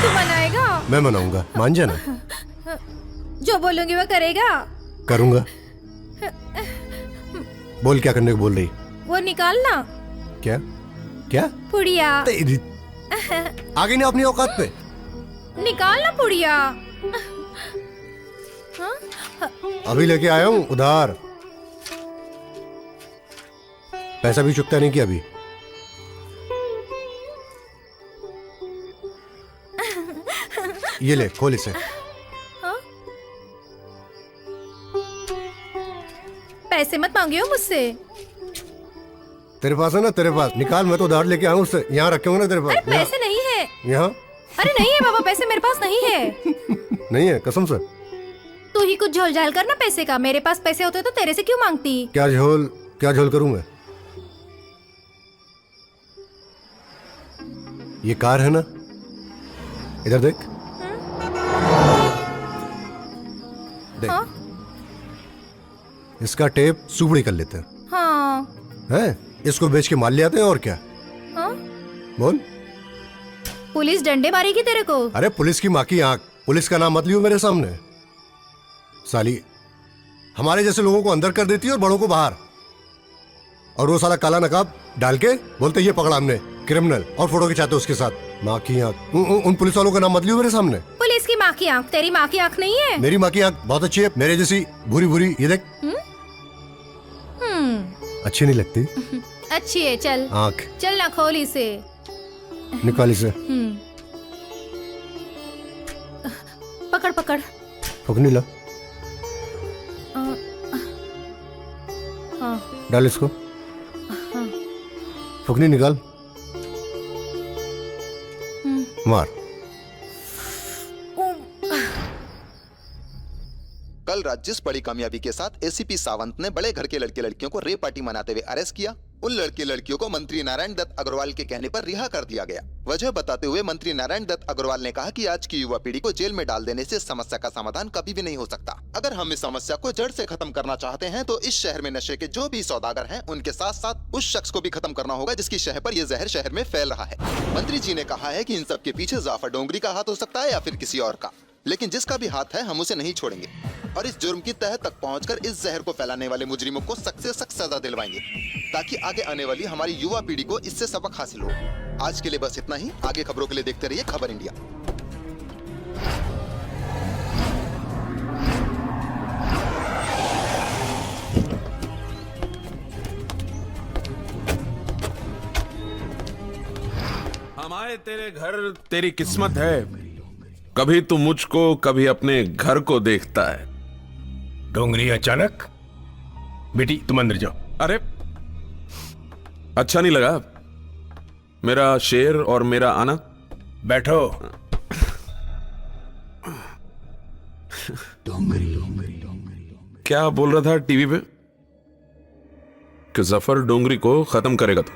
तू मनाएगा? मैं मनाऊंगा, मान जाना। जो बोलूंगी वो करेगा? करूंगा। बोल क्या करने को बोल रही? वो निकालना। क्या? क्या? पुड़िया। आगे नहीं अपनी औकात पे। निकालना पुड़िया। अभी लेके आया हूँ उधार। पैसा भी चुकता नहीं किया अभी। ये ले, खोल इसे। पैसे मत मांगियो मुझसे। तेरे पास है ना? तेरे पास निकाल, मैं तो उधार लेके आया हूँ उससे। यहाँ रखे होंगे ना तेरे पास? अरे पैसे नहीं है यहाँ? अरे नहीं है बाबा, पैसे मेरे पास नहीं है। नहीं है कसम से? तू ही कुछ झोल झाल करना पैसे का। मेरे पास पैसे होते तो तेरे से क्यों मांगती? क्या झोल करूं मैं? ये कार है ना, इधर देख। देख। हाँ? इसका टेप सुपड़ी कर लेते हैं। हाँ। हैं? इसको बेच के माल ले आते हैं और क्या। हाँ? बोल। पुलिस डंडे मारेगी तेरे को। अरे पुलिस की माँ की आंख। पुलिस का नाम मत लियो मेरे सामने। साली हमारे जैसे लोगों को अंदर कर देती है और बड़ों को बाहर। और वो साला काला नकाब डाल के बोलते ये पकड़ा हमने क्रिमिनल, और फोटो खिंचाते उसके साथ। माँ की आंख। उन पुलिस वालों का नाम मत लियो मेरे सामने। पुलिस की माँ की आंख तेरी माँ की आंख नहीं है। मेरी माँ की आंख बहुत अच्छी है, मेरे जैसी भूरी भूरी। ये देख। अच्छी नहीं लगती? अच्छी है। चल आंख चल ना, खोल इसे। निकाल इसे। पकड़ पकड़। फुकनी ला। हाँ। डाल इसको। हाँ। फुकनी निकाल। मार। कल रात जिस बड़ी कामयाबी के साथ एसीपी सावंत ने बड़े घर के लड़के लड़कियों को रेप पार्टी मनाते हुए अरेस्ट किया, उन लड़के लड़कियों को मंत्री नारायण दत्त अग्रवाल के कहने पर रिहा कर दिया गया। वजह बताते हुए मंत्री नारायण दत्त अग्रवाल ने कहा कि आज की युवा पीढ़ी को जेल में डाल देने से समस्या का समाधान कभी भी नहीं हो सकता। अगर हम इस समस्या को जड़ से खत्म करना चाहते हैं तो इस शहर में नशे के जो भी सौदागर हैं उनके साथ साथ उस शख्स को भी खत्म करना होगा जिसकी शह पर यह जहर शहर में फैल रहा है। मंत्री जी ने कहा है कि इन सब के पीछे जाफर डोंगरी का हाथ हो सकता है या फिर किसी और का, लेकिन जिसका भी हाथ है हम उसे नहीं छोड़ेंगे और इस जुर्म की तह तक पहुंचकर इस जहर को फैलाने वाले मुजरिमों को सख्त से सख्त सजा दिलवाएंगे ताकि आगे आने वाली हमारी युवा पीढ़ी को इससे सबक हासिल हो। आज के लिए बस इतना ही। आगे खबरों के लिए देखते रहिए खबर इंडिया। हम आए तेरे घर, तेरी किस्मत है। कभी तू मुझको कभी अपने घर को देखता है। डोंगरी अचानक? बेटी तुम अंदर जाओ। अरे अच्छा नहीं लगा मेरा शेर और मेरा आना? बैठो। क्या बोल रहा था टीवी पे कि जफर डोंगरी को खत्म करेगा तू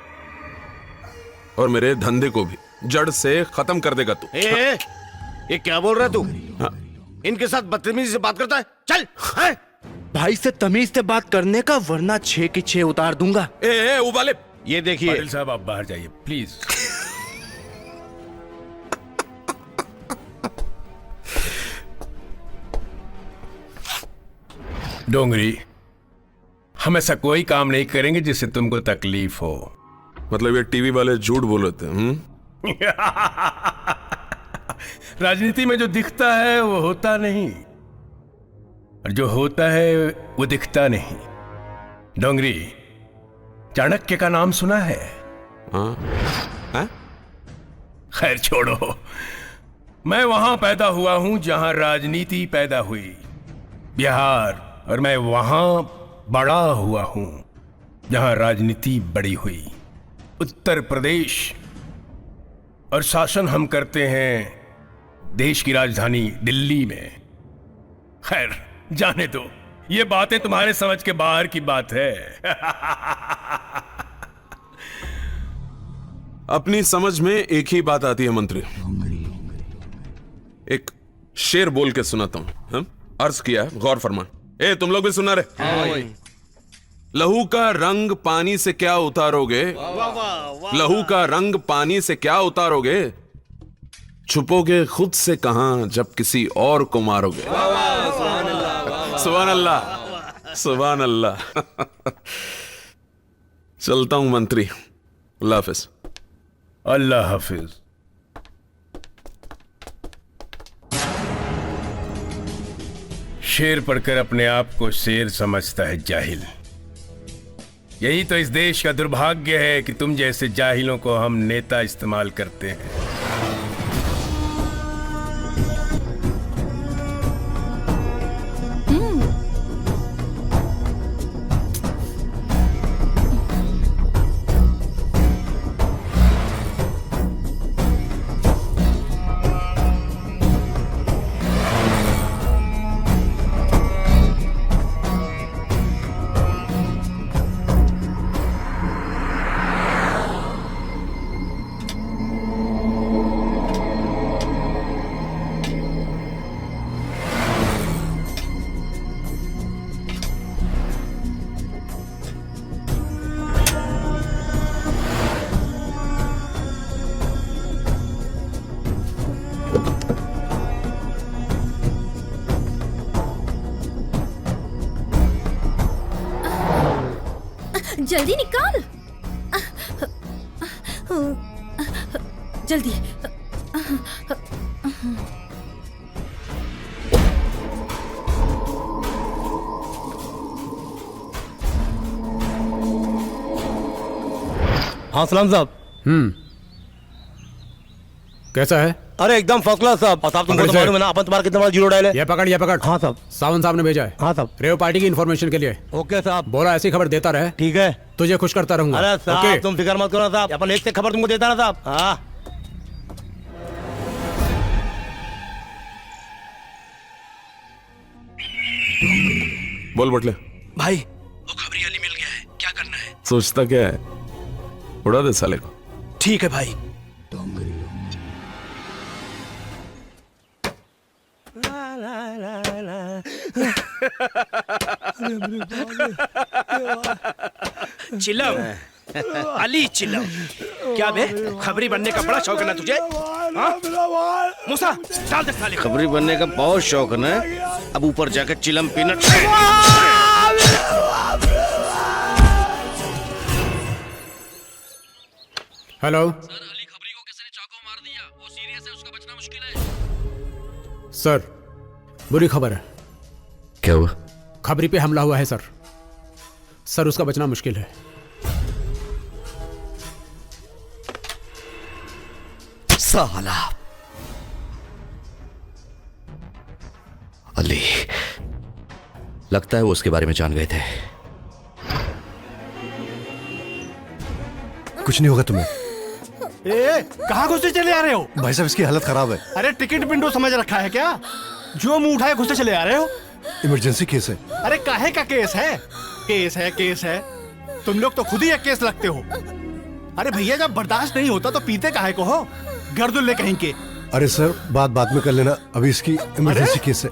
और मेरे धंधे को भी जड़ से खत्म कर देगा तू। ये क्या बोल रहा है तू? इनके साथ बदतमीजी से बात करता है? चल है? भाई से तमीज से बात करने का, वरना 6 की 6 उतार दूंगा। उबाले। ये देखिए पाटिल साहब आप बाहर जाइए प्लीज। डोंगरी, हम ऐसा कोई काम नहीं करेंगे जिससे तुमको तकलीफ हो। मतलब ये टीवी वाले झूठ बोले थे? राजनीति में जो दिखता है वो होता नहीं और जो होता है वो दिखता नहीं। डोंगरी, चाणक्य का नाम सुना है? खैर छोड़ो, मैं वहां पैदा हुआ हूं जहां राजनीति पैदा हुई, बिहार, और मैं वहां बड़ा हुआ हूं जहां राजनीति बड़ी हुई, उत्तर प्रदेश। और शासन हम करते हैं देश की राजधानी दिल्ली में। खैर जाने दो, ये बातें तुम्हारे समझ के बाहर की बात है। अपनी समझ में एक ही बात आती है मंत्री। एक शेर बोल के सुनाता हूं, अर्ज किया, गौर फरमा। तुम लोग भी सुना रहे? लहू का रंग पानी से क्या उतारोगे, लहू का रंग पानी से क्या उतारोगे, छुपोगे खुद से कहां जब किसी और को मारोगे। सुभान अल्लाह, सुभान अल्लाह। चलता हूं मंत्री, अल्लाह हाफिज। अल्लाह हाफिज। शेर पढ़कर अपने आप को शेर समझता है जाहिल। यही तो इस देश का दुर्भाग्य है कि तुम जैसे जाहिलों को हम नेता इस्तेमाल करते हैं। जल्दी निकाल, जल्दी। हाँ सलाम साहब। कैसा है? अरे एकदम फर्स्ट क्लास साहब। और साहब तुमको तो मालूम है ना, अपन तुम्हारा कितना बड़ा जीरो डायल है। ये पकड़, ये पकड़। हाँ साहब। सावंत साहब ने भेजा है। हाँ साहब। रेव पार्टी की इन्फॉर्मेशन के लिए। ओके साहब। बोला ऐसी खबर देता रहे। ठीक है। तुझे खुश करता रहूंगा। अरे साहब तुम फिक्र मत करो साहब, अपन एक से खबर तुमको देता ना साहब। हाँ बोल बटले। भाई वो खबरी अली मिल गया है, क्या करना है? सोचता क्या है, उड़ा दे साले को। ठीक है भाई। चिलम, अली चिलम, क्या बे खबरी बनने का बड़ा शौक है ना तुझे? हाँ? मूसा डाल दे साले। खबरी बनने का बहुत शौक है ना, अब ऊपर जाकर चिलम पीना। हेलो सर, बुरी खबर है। क्या हुआ? खबरी पे हमला हुआ है सर। सर उसका बचना मुश्किल है। साला अली, लगता है वो उसके बारे में जान गए थे। कुछ नहीं होगा तुम्हें। कहाँ घुसते चले आ रहे हो? भाई साहब इसकी हालत खराब है। अरे टिकट विंडो समझ रखा है क्या? जो मुंह उठाए घुसते चले आ रहे हो? इमरजेंसी केस है। अरे काहे का केस है? केस है। तुम लोग तो खुद ही एक केस लगते हो। अरे भैया जब बर्दाश्त नहीं होता तो पीते काहे को हो? गर्दुल्ले कहीं के। अरे सर बात बाद में कर लेना, अभी इसकी इमरजेंसी केस है।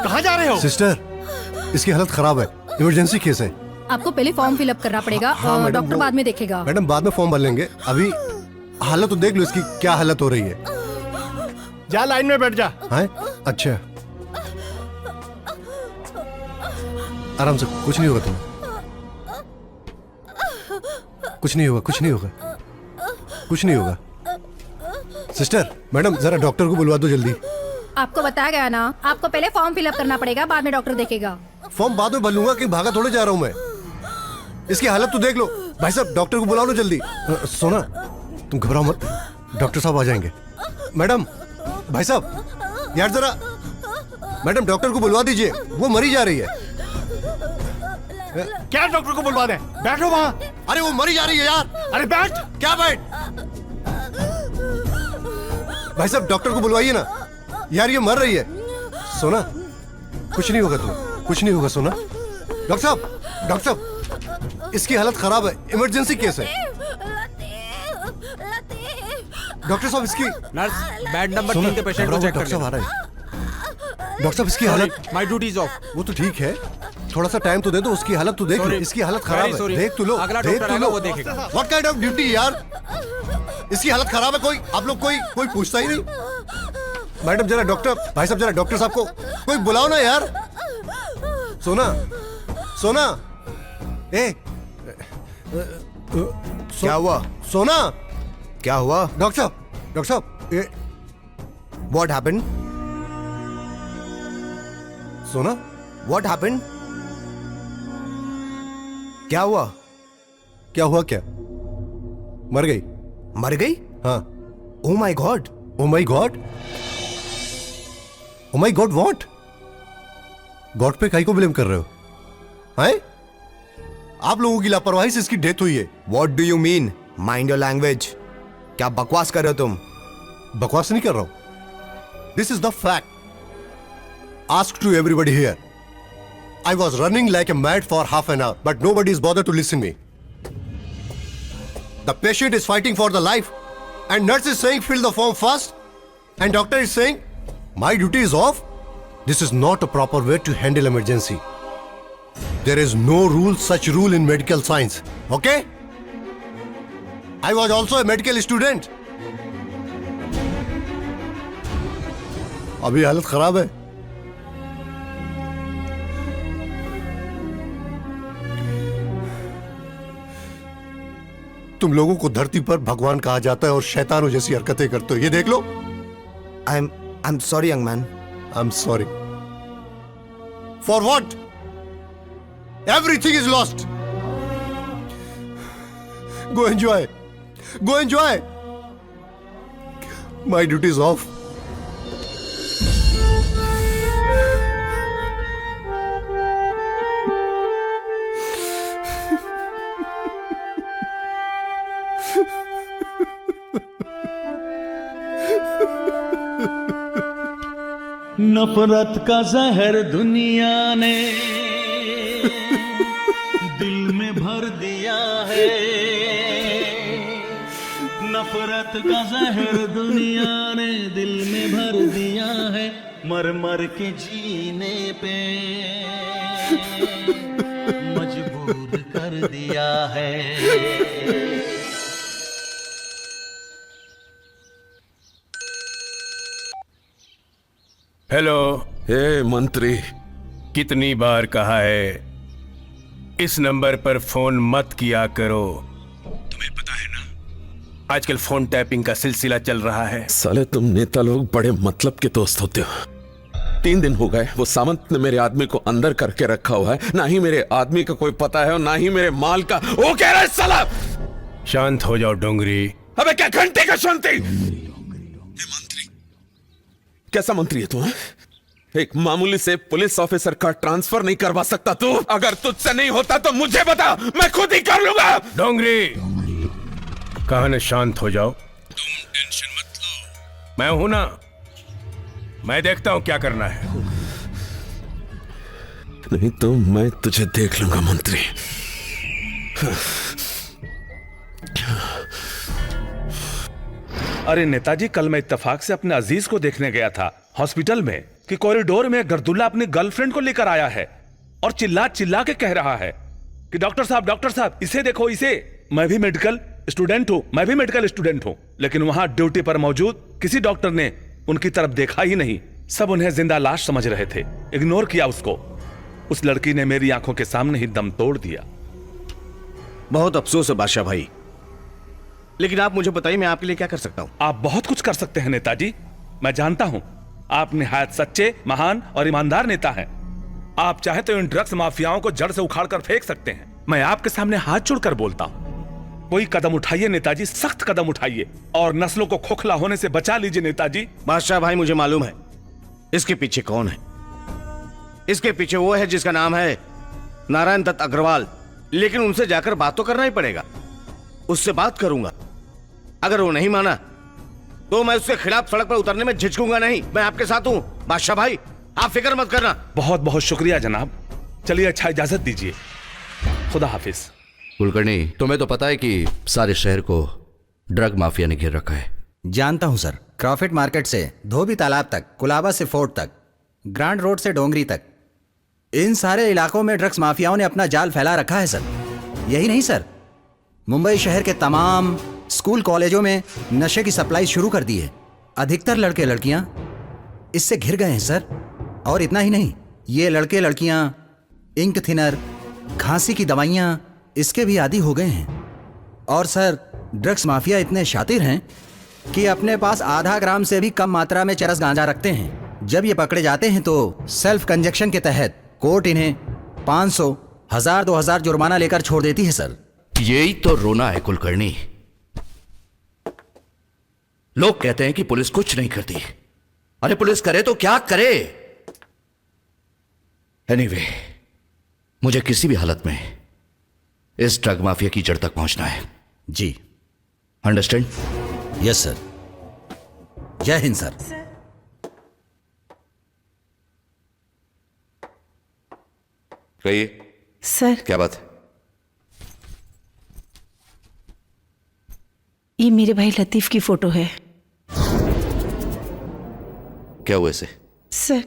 कहाँ जा रहे हो? सिस्टर इसकी हालत खराब है, इमरजेंसी केस है। आपको पहले फॉर्म फिलअप करना पड़ेगा। हाँ, डॉक्टर बाद में देखेगा। मैडम बाद में फॉर्म भर लेंगे, अभी हालत तो देख लो इसकी क्या हालत हो रही है। जा लाइन में बैठ जा। हाँ अच्छा, आराम से, कुछ नहीं होगा तुम्हें, कुछ नहीं होगा, कुछ नहीं होगा, कुछ नहीं होगा। सिस्टर मैडम जरा डॉक्टर को बुलवा दो जल्दी। आपको बताया गया ना, आपको पहले फॉर्म फिलअप करना पड़ेगा, बाद में डॉक्टर देखेगा। फॉर्म बाद में भर लूंगा, कहीं भागा थोड़े जा रहा हूँ मैं। इसकी हालत तो देख लो। भाई साहब डॉक्टर को बुला लो जल्दी। सोना तुम घबराओ मत, डॉक्टर साहब आ जाएंगे। मैडम, भाई साहब यार जरा, मैडम डॉक्टर को बुलवा दीजिए, वो मरी जा रही है। क्या डॉक्टर को बुलवा दे? बैठो वहाँ। अरे वो मरी जा रही है यार। अरे बैठ। क्या बैठ? भाई साहब डॉक्टर को बुलवाइए ना यार, ये मर रही है। सोना कुछ नहीं होगा तुम्हें, कुछ नहीं होगा सोना। डॉक्टर साहब इसकी हालत खराब है, इमरजेंसी केस है। डॉक्टर साहब इसकी नर्स बेड नंबर 3 के पेशेंट को चेक कर डॉक्टर साहब आ रहे हैं। डॉक्टर साहब इसकी हालत, माय ड्यूटी इज ऑफ। वो तो ठीक है, थोड़ा सा टाइम तो दे दो, उसकी हालत तो देख लो। इसकी हालत खराब है, देख तो लो, देख तो लो। वो देखेगा। व्हाट काइंड ऑफ ड्यूटी यार, इसकी हालत खराब है। कोई आप लोग कोई पूछता ही नहीं। मैडम जरा डॉक्टर, भाई साहब जरा डॉक्टर साहब को कोई बुलाओ ना यार। सोना ए क्या हुआ? सोना क्या हुआ? डॉक्टर साहब ये What happened? सोना What happened? क्या हुआ? क्या हुआ? क्या मर गई? मर गई? हाँ। Oh my God! Oh my God! Oh my God what? God पे काहे को ब्लेम कर रहे हो? हैं? आप लोगों की लापरवाही से इसकी डेथ हुई है। What do you mean? Mind your language. क्या बकवास कर रहे हो तुम? बकवास नहीं कर रहा हूं। This is the fact. Ask to everybody here. I was running like a mad for half an hour, but nobody is bothered to listen me. The patient is fighting for the life, and nurse is saying fill the form fast, and doctor is saying my duty is off. This is not a proper way to handle emergency. There is no rule, such rule in medical science. Okay? I was also a medical student. अभी हालत खराब है। तुम लोगों को धरती पर भगवान कहा जाता है और शैतानों जैसी हरकतें करते हो, ये देख लो। I'm sorry, young man. I'm sorry. For what? Everything is lost. Go enjoy. Go enjoy. My duty is off. नफरत का जहर दुनिया ने दिल में भर दिया है, नफरत का जहर दुनिया ने दिल में भर दिया है, मर मर के जीने पे मजबूर कर दिया है। हेलो। हे मंत्री, कितनी बार कहा है इस नंबर पर फोन मत किया करो। तुम्हें पता है ना आजकल फोन टैपिंग का सिलसिला चल रहा है। साले तुम नेता लोग बड़े मतलब के दोस्त होते हो। 3 दिन हो गए वो सावंत ने मेरे आदमी को अंदर करके रखा हुआ है, ना ही मेरे आदमी का कोई पता है और ना ही मेरे माल का। वो कह रहा है साला। शांत हो जाओ डोंगरी। अबे क्या घंटे का शांति? कैसा मंत्री है तू? एक मामूली से पुलिस ऑफिसर का ट्रांसफर नहीं करवा सकता तू? अगर तुझसे नहीं होता तो मुझे बता, मैं खुद ही कर लूंगा। डोंगरी, कहा न शांत हो जाओ। तुम टेंशन मत लो, मैं हूं ना, मैं देखता हूं क्या करना है। नहीं तो मैं तुझे देख लूंगा मंत्री। अरे नेताजी, कल मैं इत्तेफाक से अपने अजीज को देखने गया था हॉस्पिटल में कि कॉरिडोर में गर्दुल्ला अपनी गर्लफ्रेंड को लेकर आया है और चिल्ला चिल्ला के कह रहा है कि डॉक्टर साहब इसे देखो, इसे। मैं भी मेडिकल स्टूडेंट हूं, लेकिन वहां ड्यूटी पर मौजूद किसी डॉक्टर ने उनकी तरफ देखा ही नहीं। सब उन्हें जिंदा लाश समझ रहे थे, इग्नोर किया उसको। उस लड़की ने मेरी आंखों के सामने ही दम तोड़ दिया। बहुत अफसोस है बादशाह भाई, लेकिन आप मुझे बताइए मैं आपके लिए क्या कर सकता हूं? आप बहुत कुछ कर सकते हैं नेताजी, मैं जानता हूं। आप निहायत सच्चे, महान और ईमानदार नेता हैं। आप चाहे तो इन ड्रग्स माफियाओं को जड़ से उखाड़ कर फेंक सकते हैं। मैं आपके सामने हाथ जोड़कर बोलता हूं, कोई कदम उठाइए नेताजी, सख्त कदम उठाइए और नस्लों को खोखला होने से बचा लीजिए नेताजी। बादशाह भाई, मुझे मालूम है इसके पीछे कौन है। इसके पीछे वो है जिसका नाम है नारायण दत्त अग्रवाल। लेकिन उनसे जाकर बात तो करना ही पड़ेगा। उससे बात करूंगा, अगर वो नहीं माना तो मैं उसके खिलाफ सड़क पर उतरने में झिझकूंगा नहीं। मैं आपके साथ हूं बादशाह भाई, आप फिक्र मत करना। बहुत बहुत शुक्रिया जनाब। चलिए, अच्छा इजाजत दीजिए, खुदा हाफिज। कुलकर्णी, तुम्हें तो पता है कि सारे शहर को ड्रग माफिया ने घेर रखा है। जानता हूं सर। क्रॉफिट मार्केट से धोबी तालाब तक, कुलाबा से फोर्ट तक, ग्रांड रोड से डोंगरी तक, इन सारे इलाकों में ड्रग्स माफियाओं ने अपना जाल फैला रखा है सर। यही नहीं सर, मुंबई शहर के तमाम स्कूल कॉलेजों में नशे की सप्लाई शुरू कर दी है। अधिकतर लड़के लड़कियां इससे घिर गए हैं सर। और इतना ही नहीं, ये लड़के लड़कियां इंक थिनर, खांसी की दवाइयां, इसके भी आदी हो गए हैं। और सर, ड्रग्स माफिया इतने शातिर हैं कि अपने पास आधा ग्राम से भी कम मात्रा में चरस गांजा रखते हैं। जब ये पकड़े जाते हैं तो सेल्फ कंजक्शन के तहत कोर्ट इन्हें 500, 1000, 2000 जुर्माना लेकर छोड़ देती है सर। यही तो रोना है कुलकर्णी। लोग कहते हैं कि पुलिस कुछ नहीं करती। अरे पुलिस करे तो क्या करे? एनीवे, मुझे किसी भी हालत में इस ड्रग माफिया की जड़ तक पहुंचना है। जी, अंडरस्टैंड? Yes sir. जय हिंद सर। कहिए सर, क्या बात है? ये मेरे भाई लतीफ की फोटो है। क्या हुआ इसे? सर,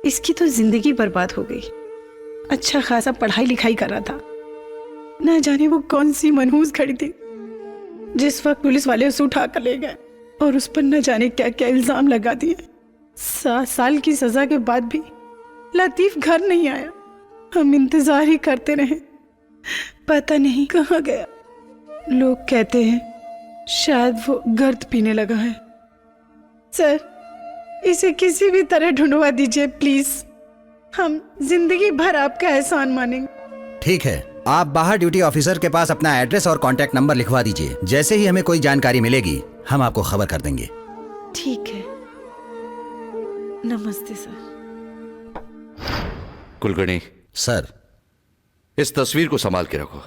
इसकी तो जिंदगी बर्बाद हो गई। अच्छा खासा पढ़ाई लिखाई कर रहा था, ना जाने वो कौन सी मनहूस घड़ी थी जिस वक्त पुलिस वाले उसे उठा कर ले गए और उस पर न जाने क्या क्या इल्जाम लगा दिए। 7 साल की सजा के बाद भी लतीफ घर नहीं आया। हम इंतजार ही करते रहे, पता नहीं कहाँ गया। लोग कहते हैं शायद वो गर्द पीने लगा है। सर, इसे किसी भी तरह ढूंढवा दीजिए प्लीज। हम जिंदगी भर आपका एहसान मानेंगे। ठीक है, आप बाहर ड्यूटी ऑफिसर के पास अपना एड्रेस और कांटेक्ट नंबर लिखवा दीजिए। जैसे ही हमें कोई जानकारी मिलेगी हम आपको खबर कर देंगे। ठीक है, नमस्ते सर। कुलकर्णी सर, इस तस्वीर को संभाल के रखो।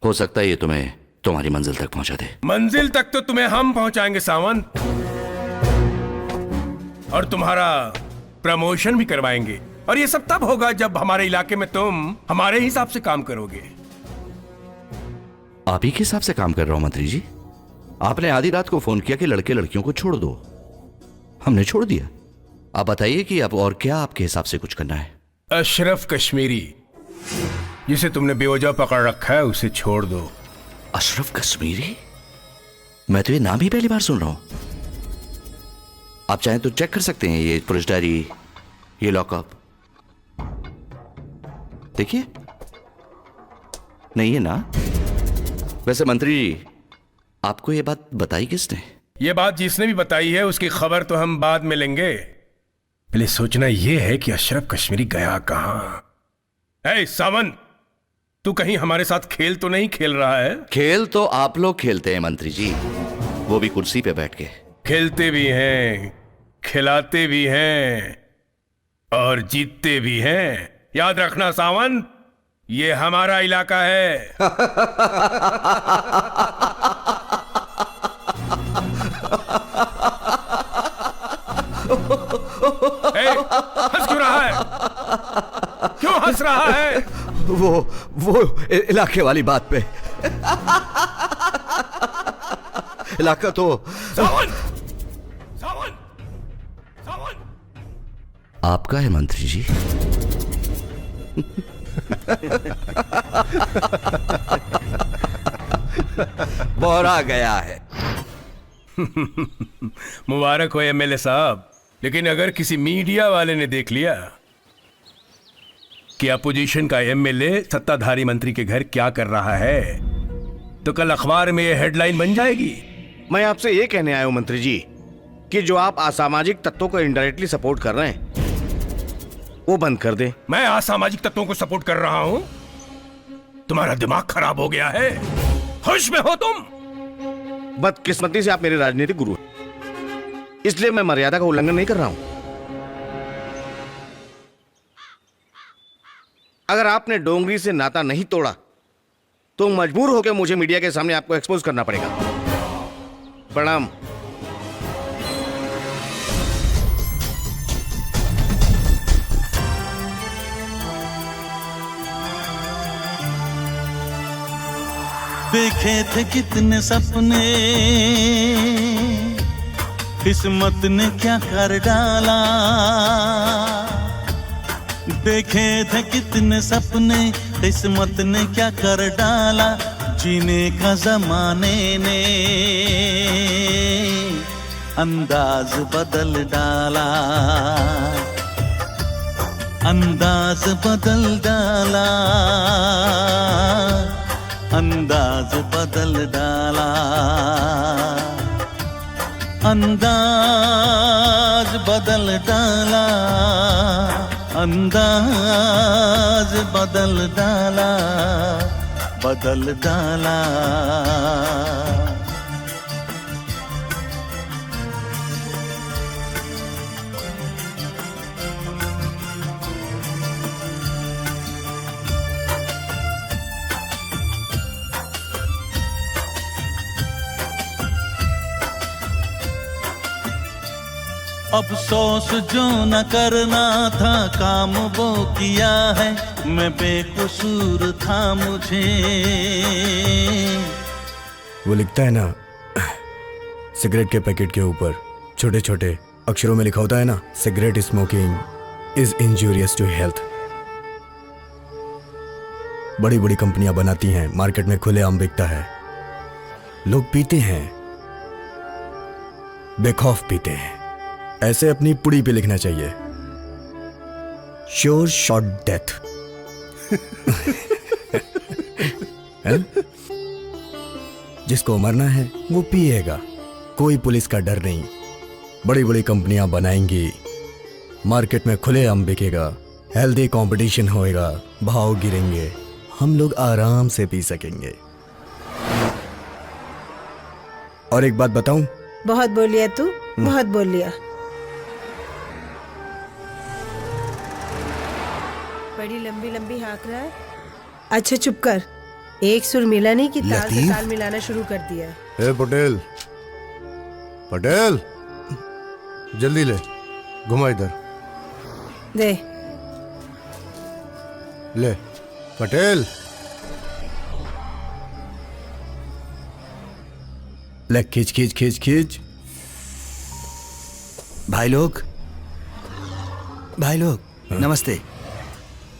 हो सकता है ये तुम्हें तुम्हारी मंजिल तक पहुंचा दे। मंजिल तक तो तुम्हें हम पहुंचाएंगे सावंत, और तुम्हारा प्रमोशन भी करवाएंगे। और ये सब तब होगा जब हमारे इलाके में तुम हमारे हिसाब से काम करोगे। आप ही के हिसाब से काम कर रहा हूं मंत्री जी। आपने आधी रात को फोन किया कि लड़के लड़कियों को छोड़ दो, हमने छोड़ दिया। आप बताइए कि अब और क्या आपके हिसाब से कुछ करना है। अशरफ कश्मीरी जिसे तुमने बेवजह पकड़ रखा है उसे छोड़ दो। अशरफ कश्मीरी? मैं तो ये नाम ही पहली बार सुन रहा हूं। आप चाहें तो चेक कर सकते हैं ये पुलिस डायरी, ये लॉकअप। देखिए, नहीं है ना? वैसे मंत्री जी, आपको ये बात बताई किसने? ये बात जिसने भी बताई है उसकी खबर तो हम बाद में लेंगे। पहले सोचना यह है कि अशरफ कश्मीरी गया कहां। ए सावंत, तू कहीं हमारे साथ खेल तो नहीं खेल रहा है? खेल तो आप लोग खेलते हैं मंत्री जी, वो भी कुर्सी पे बैठ के। खेलते भी हैं, खिलाते भी हैं और जीतते भी हैं। याद रखना सावंत, ये हमारा इलाका है। हंस क्यों रहा है? क्यों हंस रहा है? वो इलाके वाली बात पे। इलाका तो आपका है मंत्री जी। बोरा गया है। मुबारक हो एमएलए साहब, लेकिन अगर किसी मीडिया वाले ने देख लिया कि अपोजिशन का एमएलए सत्ताधारी मंत्री के घर क्या कर रहा है तो कल अखबार में यह हेडलाइन बन जाएगी। मैं आपसे ये कहने आया हूं मंत्री जी कि जो आप असामाजिक तत्वों को इनडायरेक्टली सपोर्ट कर रहे हैं वो बंद कर दे। मैं असामाजिक तत्वों को सपोर्ट कर रहा हूं? तुम्हारा दिमाग खराब हो गया है? होश में हो तुम? बदकिस्मती से आप मेरे राजनीतिक गुरु हैं, इसलिए मैं मर्यादा का उल्लंघन नहीं कर रहा हूं। अगर आपने डोंगरी से नाता नहीं तोड़ा तो मजबूर होकर मुझे मीडिया के सामने आपको एक्सपोज करना पड़ेगा। प्रणाम। देखे थे कितने सपने, किस्मत ने क्या कर डाला। देखे थे कितने सपने, किस्मत ने क्या कर डाला। जीने का जमाने ने अंदाज बदल डाला, अंदाज बदल डाला, अंदाज बदल डाला, अंदाज बदल डाला, अंदाज बदल डाला, बदल डाला। अफसोस जो न करना था काम वो किया है, मैं बेकसूर था मुझे। वो लिखता है ना सिगरेट के पैकेट के ऊपर छोटे छोटे अक्षरों में लिखा होता है ना, cigarette smoking is injurious to health. बड़ी बड़ी कंपनियां बनाती हैं, मार्केट में खुलेआम बिकता है, लोग पीते हैं, बेखौफ पीते हैं। ऐसे अपनी पुड़ी पे लिखना चाहिए, श्योर शॉट डेथ। जिसको मरना है वो पिएगा, कोई पुलिस का डर नहीं। बड़ी बड़ी कंपनियां बनाएंगी, मार्केट में खुलेआम बिकेगा, हेल्दी कंपटीशन होएगा, भाव गिरेंगे, हम लोग आराम से पी सकेंगे। और एक बात बताऊं? बहुत बोलिया तू, बहुत बोलिया। बड़ी लंबी लंबी हाँक रहा है। अच्छा चुप कर, एक सुर मिला नहीं कि ताल से ताल मिलाना शुरू कर दिया। ए पटेल, पटेल जल्दी ले, घुमा इधर। दे। ले पटेल, ले खींच खींच खींच खींच। भाई लोग नमस्ते।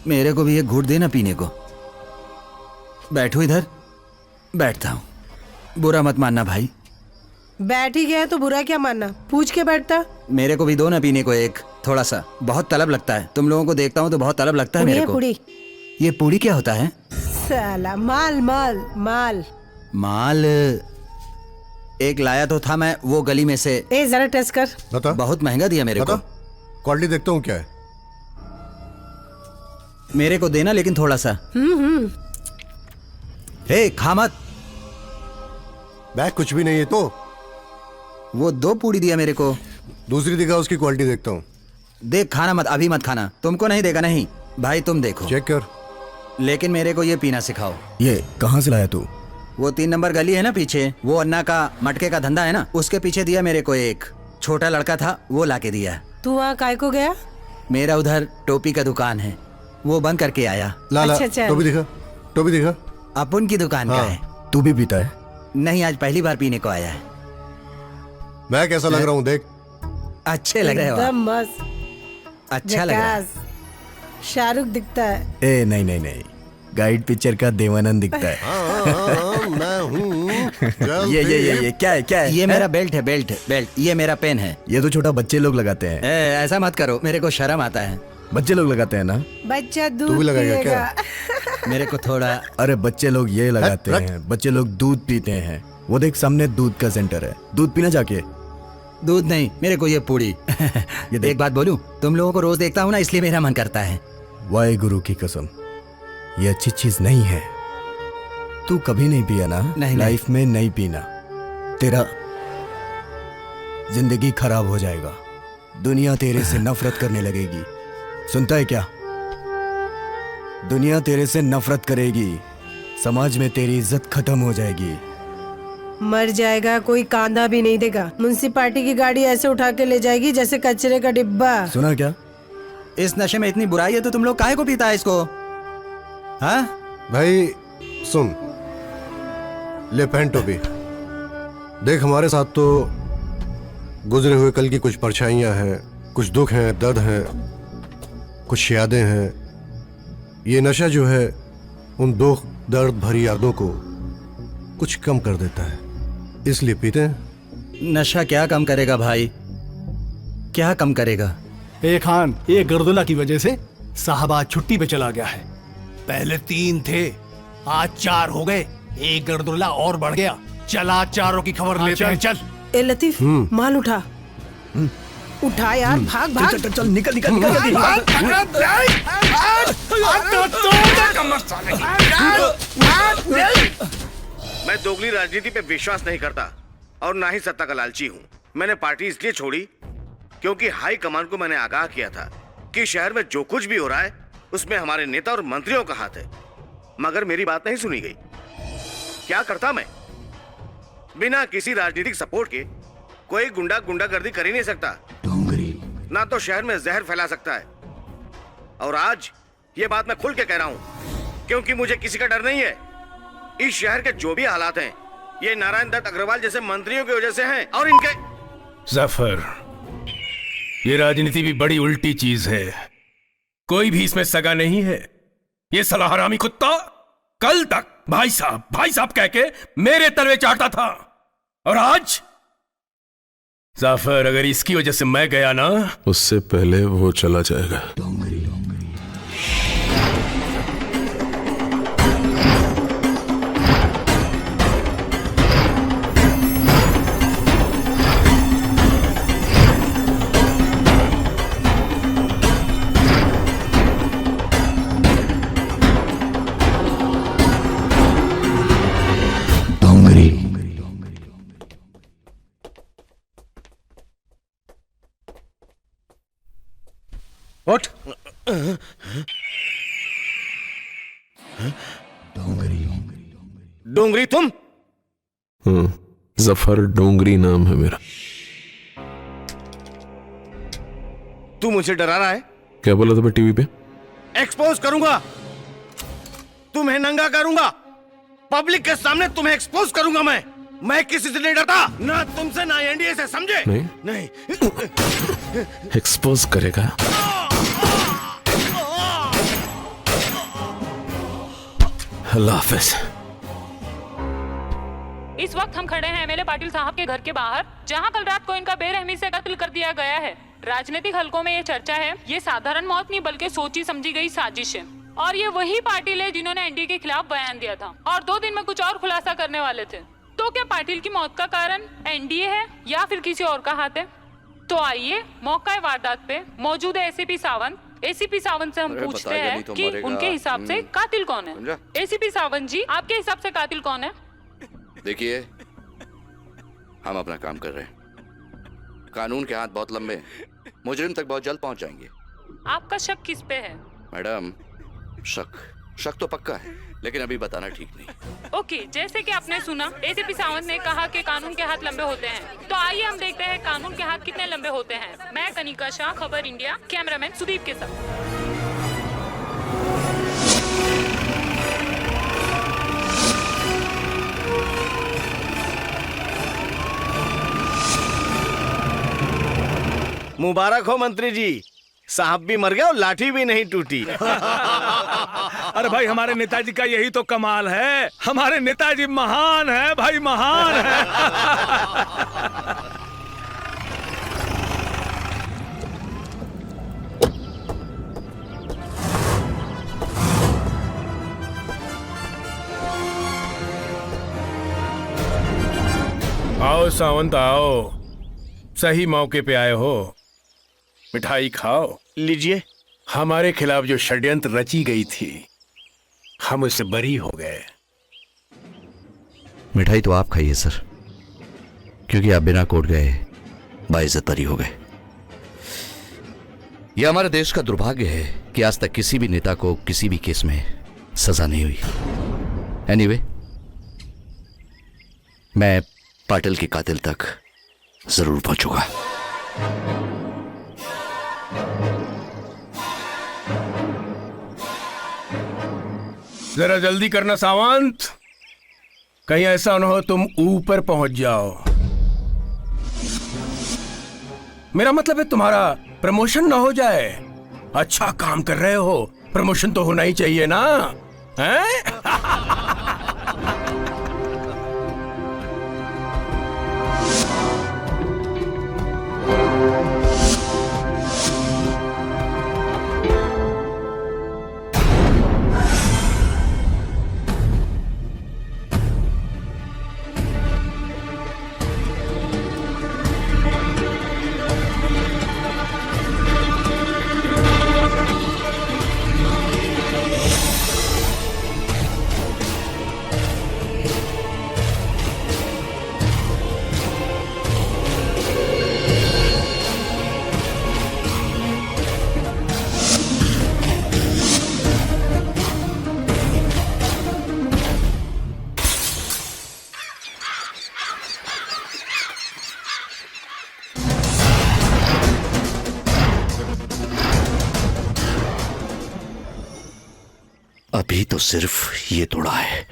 मेरे को भी एक घूंट देना पीने को। बैठो इधर। बैठता हूँ। बुरा मत मानना भाई। बैठ ही गया है तो बुरा क्या मानना, पूछ के बैठता। मेरे को भी दो ना पीने को एक, थोड़ा सा। बहुत तलब लगता है, तुम लोगों को देखता हूँ तो बहुत तलब लगता है मेरे को। पुड़ी। ये पुड़ी क्या होता है? साला माल माल माल माल। एक लाया तो था मैं वो गली में से। ए जरा टेस्ट कर। बता। बहुत महंगा दिया मेरे को। क्वालिटी देखता हूँ क्या है। मेरे को देना लेकिन थोड़ा सा। हे खा मत। बैग कुछ भी नहीं है तो। वो दो पूड़ी दिया मेरे को। दूसरी दिखा, उसकी क्वालिटी देखता हूँ। देख, खाना मत, अभी मत खाना। तुमको नहीं देगा। नहीं भाई तुम देखो। चेक कर। लेकिन मेरे को ये पीना सिखाओ। ये कहाँ से लाया तू? वो 3 नंबर गली है ना पीछे, वो अन्ना का मटके का धंधा है ना, उसके पीछे दिया मेरे को। एक छोटा लड़का था, वो लाके दिया। तू वहाँ काय को गया? मेरा उधर टोपी का दुकान है, वो बंद करके आया। लाला टोपी दिखा, टोपी दिखा। अपुन की दुकान का है। तू भी पीता है? नहीं, आज पहली बार पीने को आया है। मैं कैसा लग रहा हूँ देख। अच्छे लग रहे हो। एकदम मस्त। अच्छा लग रहा है। शाहरुख दिखता है। ए नहीं नहीं नहीं, गाइड पिक्चर का देवानंद दिखता है। मैं हूँ। ये क्या है क्या है? ये मेरा बेल्ट है। बेल्ट। ये मेरा पेन है। ये तो छोटा बच्चे लोग लगाते हैं। ऐसा मत करो, मेरे को शर्म आता है। बच्चे लोग लगाते हैं ना? बच्चा तू दूध भी लगाएगा पिएगा। मेरे को थोड़ा। अरे बच्चे लोग ये लगाते हैं, बच्चे लोग दूध पीते हैं। वो देख सामने दूध का सेंटर है, दूध पीना जाके। दूध नहीं, मेरे को ये पूड़ी। ये एक बात बोलूं, तुम लोगों को रोज देखता हूँ ना, इसलिए मेरा मन करता है। वाहे गुरु की कसम, ये अच्छी चीज नहीं है। तू कभी नहीं पिया ना? नहीं, लाइफ में नहीं पीना, तेरा जिंदगी खराब हो जाएगा। दुनिया तेरे से नफरत करने लगेगी। सुनता है क्या? दुनिया तेरे से नफरत करेगी, समाज में तेरी इज्जत खत्म हो जाएगी। मर जाएगा, कोई कांधा भी नहीं देगा। म्युनिसिपालिटी की गाड़ी ऐसे उठा के ले जाएगी जैसे कचरे का डिब्बा। सुना क्या? इस नशे में इतनी बुराई है तो तुम लोग काहे को पीता है इसको? हाँ भाई सुन, ले पहन टोपी। देख हमारे साथ तो गुजरे हुए कल की कुछ परछाइयां हैं, कुछ दुख हैं, दर्द हैं, कुछ यादें हैं। ये नशा जो है उन दुख दर्द भरी यादों को कुछ कम कर देता है, इसलिए पीते हैं। नशा क्या कम करेगा भाई? क्या कम करेगा? ए खान, ये गर्दुला की वजह से साहब आज छुट्टी पे चला गया है। पहले 3 थे, आज 4 हो गए। एक गर्दुला और बढ़ गया। चला चारों की खबर लेते हैं। चल। ए लतीफ, माल उठा। उठा यार, भाग भाग। चल चल चल, निकल निकल निकल। मैं दोगली राजनीति पे विश्वास नहीं करता और ना ही सत्ता का लालची हूँ। मैंने पार्टी इसलिए छोड़ी क्योंकि हाई कमान को मैंने आगाह किया था कि शहर में जो कुछ भी हो रहा है उसमें हमारे नेता और मंत्रियों का हाथ है। मगर मेरी बात नहीं सुनी गई। क्या करता मैं? बिना किसी राजनीतिक सपोर्ट के कोई गुंडागर्दी कर ही नहीं सकता। ना तो शहर में जहर फैला सकता है। और आज ये बात मैं खुल के कह रहा हूं क्योंकि मुझे किसी का डर नहीं है। इस शहर के जो भी हालात हैं ये नारायण दत्त अग्रवाल जैसे मंत्रियों की वजह से हैं और इनके। जफर, ये राजनीति भी बड़ी उल्टी चीज है। कोई भी इसमें सगा नहीं है। ये साला हरामी कुत्ता कल तक भाई साहब कह के मेरे तलवे चाटता था और आज जाफर, अगर इसकी वजह से मैं गया ना, उससे पहले वो चला जाएगा। उठ। डोंगरी तुम? जफर डोंगरी नाम है मेरा। तू मुझे डरा रहा है? क्या बोला था टीवी पे? एक्सपोज करूंगा। तुम्हें नंगा करूंगा, पब्लिक के सामने तुम्हें एक्सपोज करूंगा। मैं किसी से नहीं डरता, ना तुमसे ना एनडीए से, समझे? नहीं एक्सपोज करेगा। अल्लाह हाफिज। इस वक्त हम खड़े हैं एमएलए पाटिल साहब के घर के बाहर, जहां कल रात को इनका बेरहमी से कत्ल कर दिया गया है। राजनीतिक हलकों में ये चर्चा है ये साधारण मौत नहीं बल्कि सोची समझी गई साजिश है। और ये वही पाटिल है जिन्होंने एनडीए के खिलाफ बयान दिया था और 2 दिन में कुछ और खुलासा करने वाले थे। तो क्या पाटिल की मौत का कारण एनडीए है या फिर किसी और का हाथ है? तो आइए मौका वारदात पे मौजूद है एसीपी सावंत से हम पूछते हैं कि उनके हिसाब से कातिल कौन है। एसीपी सावंत जी, आपके हिसाब से कातिल कौन है? देखिए, हम अपना काम कर रहे हैं, कानून के हाथ बहुत लंबे हैं, मुजरिम तक बहुत जल्द पहुंच जाएंगे। आपका शक किस पे है? मैडम, शक तो पक्का है, लेकिन अभी बताना ठीक नहीं। ओके, जैसे कि आपने सुना एसीपी सावंत ने कहा कि कानून के हाथ लंबे होते हैं, तो आइए हम देखते हैं कानून के हाथ कितने लंबे होते हैं। मैं कनिका शाह, खबर इंडिया, कैमरामैन सुदीप के साथ। मुबारक हो मंत्री जी, साहब भी मर गया और लाठी भी नहीं टूटी। अरे भाई, हमारे नेताजी का यही तो कमाल है, हमारे नेताजी महान है भाई, महान है। आओ सावंत आओ, सही मौके पे आए हो। मिठाई खाओ। लीजिए। हमारे खिलाफ जो षड्यंत्र रची गई थी, हम उससे बरी हो गए। मिठाई तो आप खाइए सर, क्योंकि आप बिना कोर्ट गए बाइज्जत बरी हो गए। यह हमारे देश का दुर्भाग्य है कि आज तक किसी भी नेता को किसी भी केस में सजा नहीं हुई। एनीवे, मैं पाटिल के कातिल तक जरूर पहुंचूंगा। जरा जल्दी करना सावंत, कहीं ऐसा न हो तुम ऊपर पहुंच जाओ। मेरा मतलब है तुम्हारा प्रमोशन ना हो जाए। अच्छा काम कर रहे हो, प्रमोशन तो होना ही चाहिए ना, हैं? अभी तो सिर्फ ये तोड़ा है।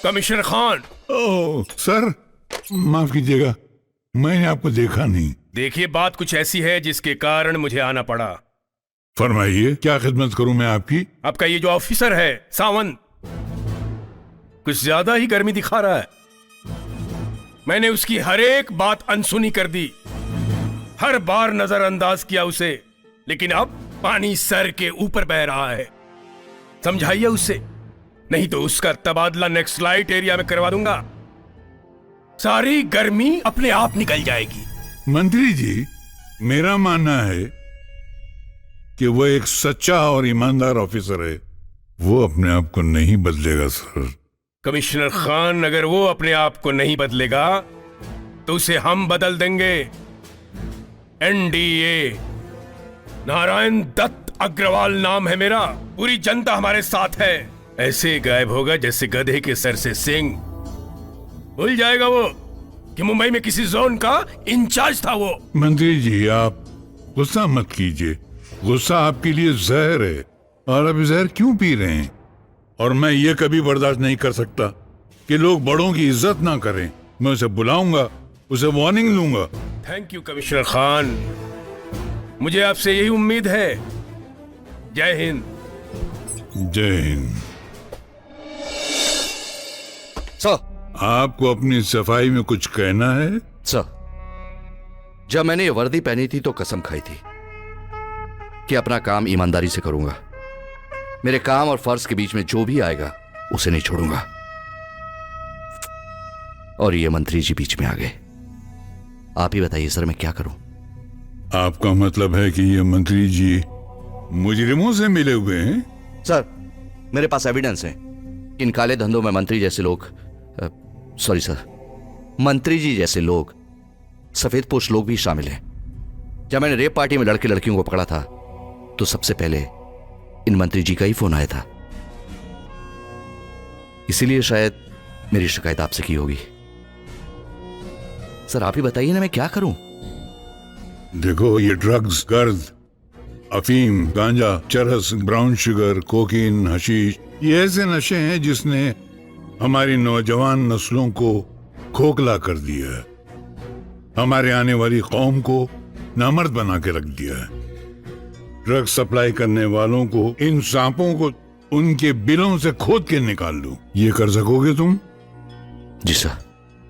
कमिश्नर खान। ओह सर, माफ कीजिएगा, मैंने आपको देखा नहीं। देखिए, बात कुछ ऐसी है जिसके कारण मुझे आना पड़ा। फरमाइए, क्या खिदमत करूं मैं आपकी? आपका ये जो ऑफिसर है सावंत, कुछ ज्यादा ही गर्मी दिखा रहा है। मैंने उसकी हर एक बात अनसुनी कर दी, हर बार नजरअंदाज किया उसे, लेकिन अब पानी सर के ऊपर बह रहा है। समझाइए उससे, नहीं तो उसका तबादला नेक्स्ट लाइट एरिया में करवा दूंगा। सारी गर्मी अपने आप निकल जाएगी। मंत्री जी, मेरा मानना है कि वो एक सच्चा और ईमानदार ऑफिसर है, वो अपने आप को नहीं बदलेगा सर। कमिश्नर खान, अगर वो अपने आप को नहीं बदलेगा तो उसे हम बदल देंगे। एनडीए। नारायण दत्त अग्रवाल नाम है मेरा। पूरी जनता हमारे साथ है। ऐसे गायब होगा जैसे गधे के सर से सिंग। भूल जाएगा वो कि मुंबई में किसी जोन का इंचार्ज था वो। मंत्री जी, आप गुस्सा मत कीजिए। गुस्सा आपके लिए जहर है, और अब जहर क्यों पी रहे हैं? और मैं ये कभी बर्दाश्त नहीं कर सकता कि लोग बड़ों की इज्जत ना करें। मैं उसे बुलाऊंगा, उसे वार्निंग लूंगा। थैंक यू कमिश्नर खान, मुझे आपसे यही उम्मीद है। जय हिंद। जय हिंद। सर, आपको अपनी सफाई में कुछ कहना है? सर, जब मैंने ये वर्दी पहनी थी तो कसम खाई थी कि अपना काम ईमानदारी से करूंगा। मेरे काम और फर्ज के बीच में जो भी आएगा उसे नहीं छोड़ूंगा। और ये मंत्री जी बीच में आ गए। आप ही बताइए सर, मैं क्या करूं? आपका मतलब है कि ये मंत्री जी मुजरिमों से मिले हुए हैं? सर, मेरे पास एविडेंस है। इन काले धंधों में मंत्री जैसे लोग, सॉरी सर, मंत्री जी जैसे लोग, सफेद पोश लोग भी शामिल हैं। जब मैंने रेप पार्टी में लड़के लड़कियों को पकड़ा था तो सबसे पहले इन मंत्री जी का ही फोन आया था। इसीलिए शायद मेरी शिकायत आपसे की होगी। सर, आप ही बताइए ना, मैं क्या करूं? देखो, ये ड्रग्स, गर्द, अफीम, गांजा, चरस, ब्राउन शुगर, कोकीन, हशीश, ये ऐसे नशे हैं जिसने हमारी नौजवान नस्लों को खोखला कर दिया है। हमारे आने वाली कौम को नामर्द बना के रख दिया है। ड्रग सप्लाई करने वालों को, इन सांपों को उनके बिलों से खोद के निकाल लो। ये कर सकोगे तुम? जी सर।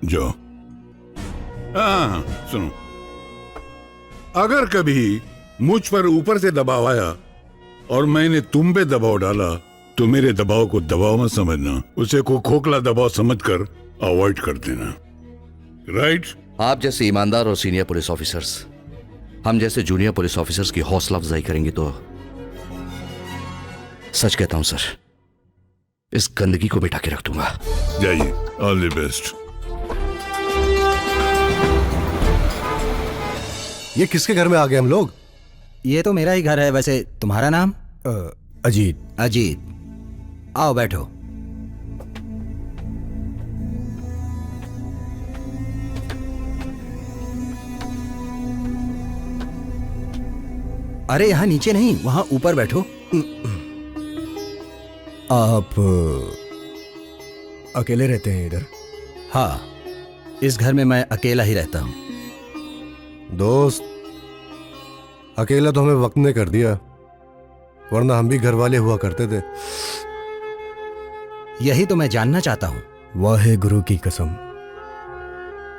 जाओ। हाँ, सुनो, अगर कभी मुझ पर ऊपर से दबाव आया और मैंने तुम पे दबाव डाला तो मेरे दबाव को दबाव मत समझना, उसे को खोखला दबाव समझकर अवॉइड कर देना। राइट? आप जैसे ईमानदार और सीनियर पुलिस ऑफिसर्स हम जैसे जूनियर पुलिस ऑफिसर्स की हौसला अफजाई करेंगे तो सच कहता हूं सर, इस गंदगी को मिटा के रख दूंगा। जाइए, ऑल द बेस्ट। ये किसके घर में आ गए हम लोग? ये तो मेरा ही घर है। वैसे तुम्हारा नाम? अजीत। अजीत, आओ बैठो। अरे यहाँ नीचे नहीं, वहां ऊपर बैठो। आप अकेले रहते हैं इधर? हाँ, इस घर में मैं अकेला ही रहता हूं। दोस्त, अकेला तो हमें वक्त ने कर दिया, वरना हम भी घर वाले हुआ करते थे। यही तो मैं जानना चाहता हूं। वाहे गुरु की कसम,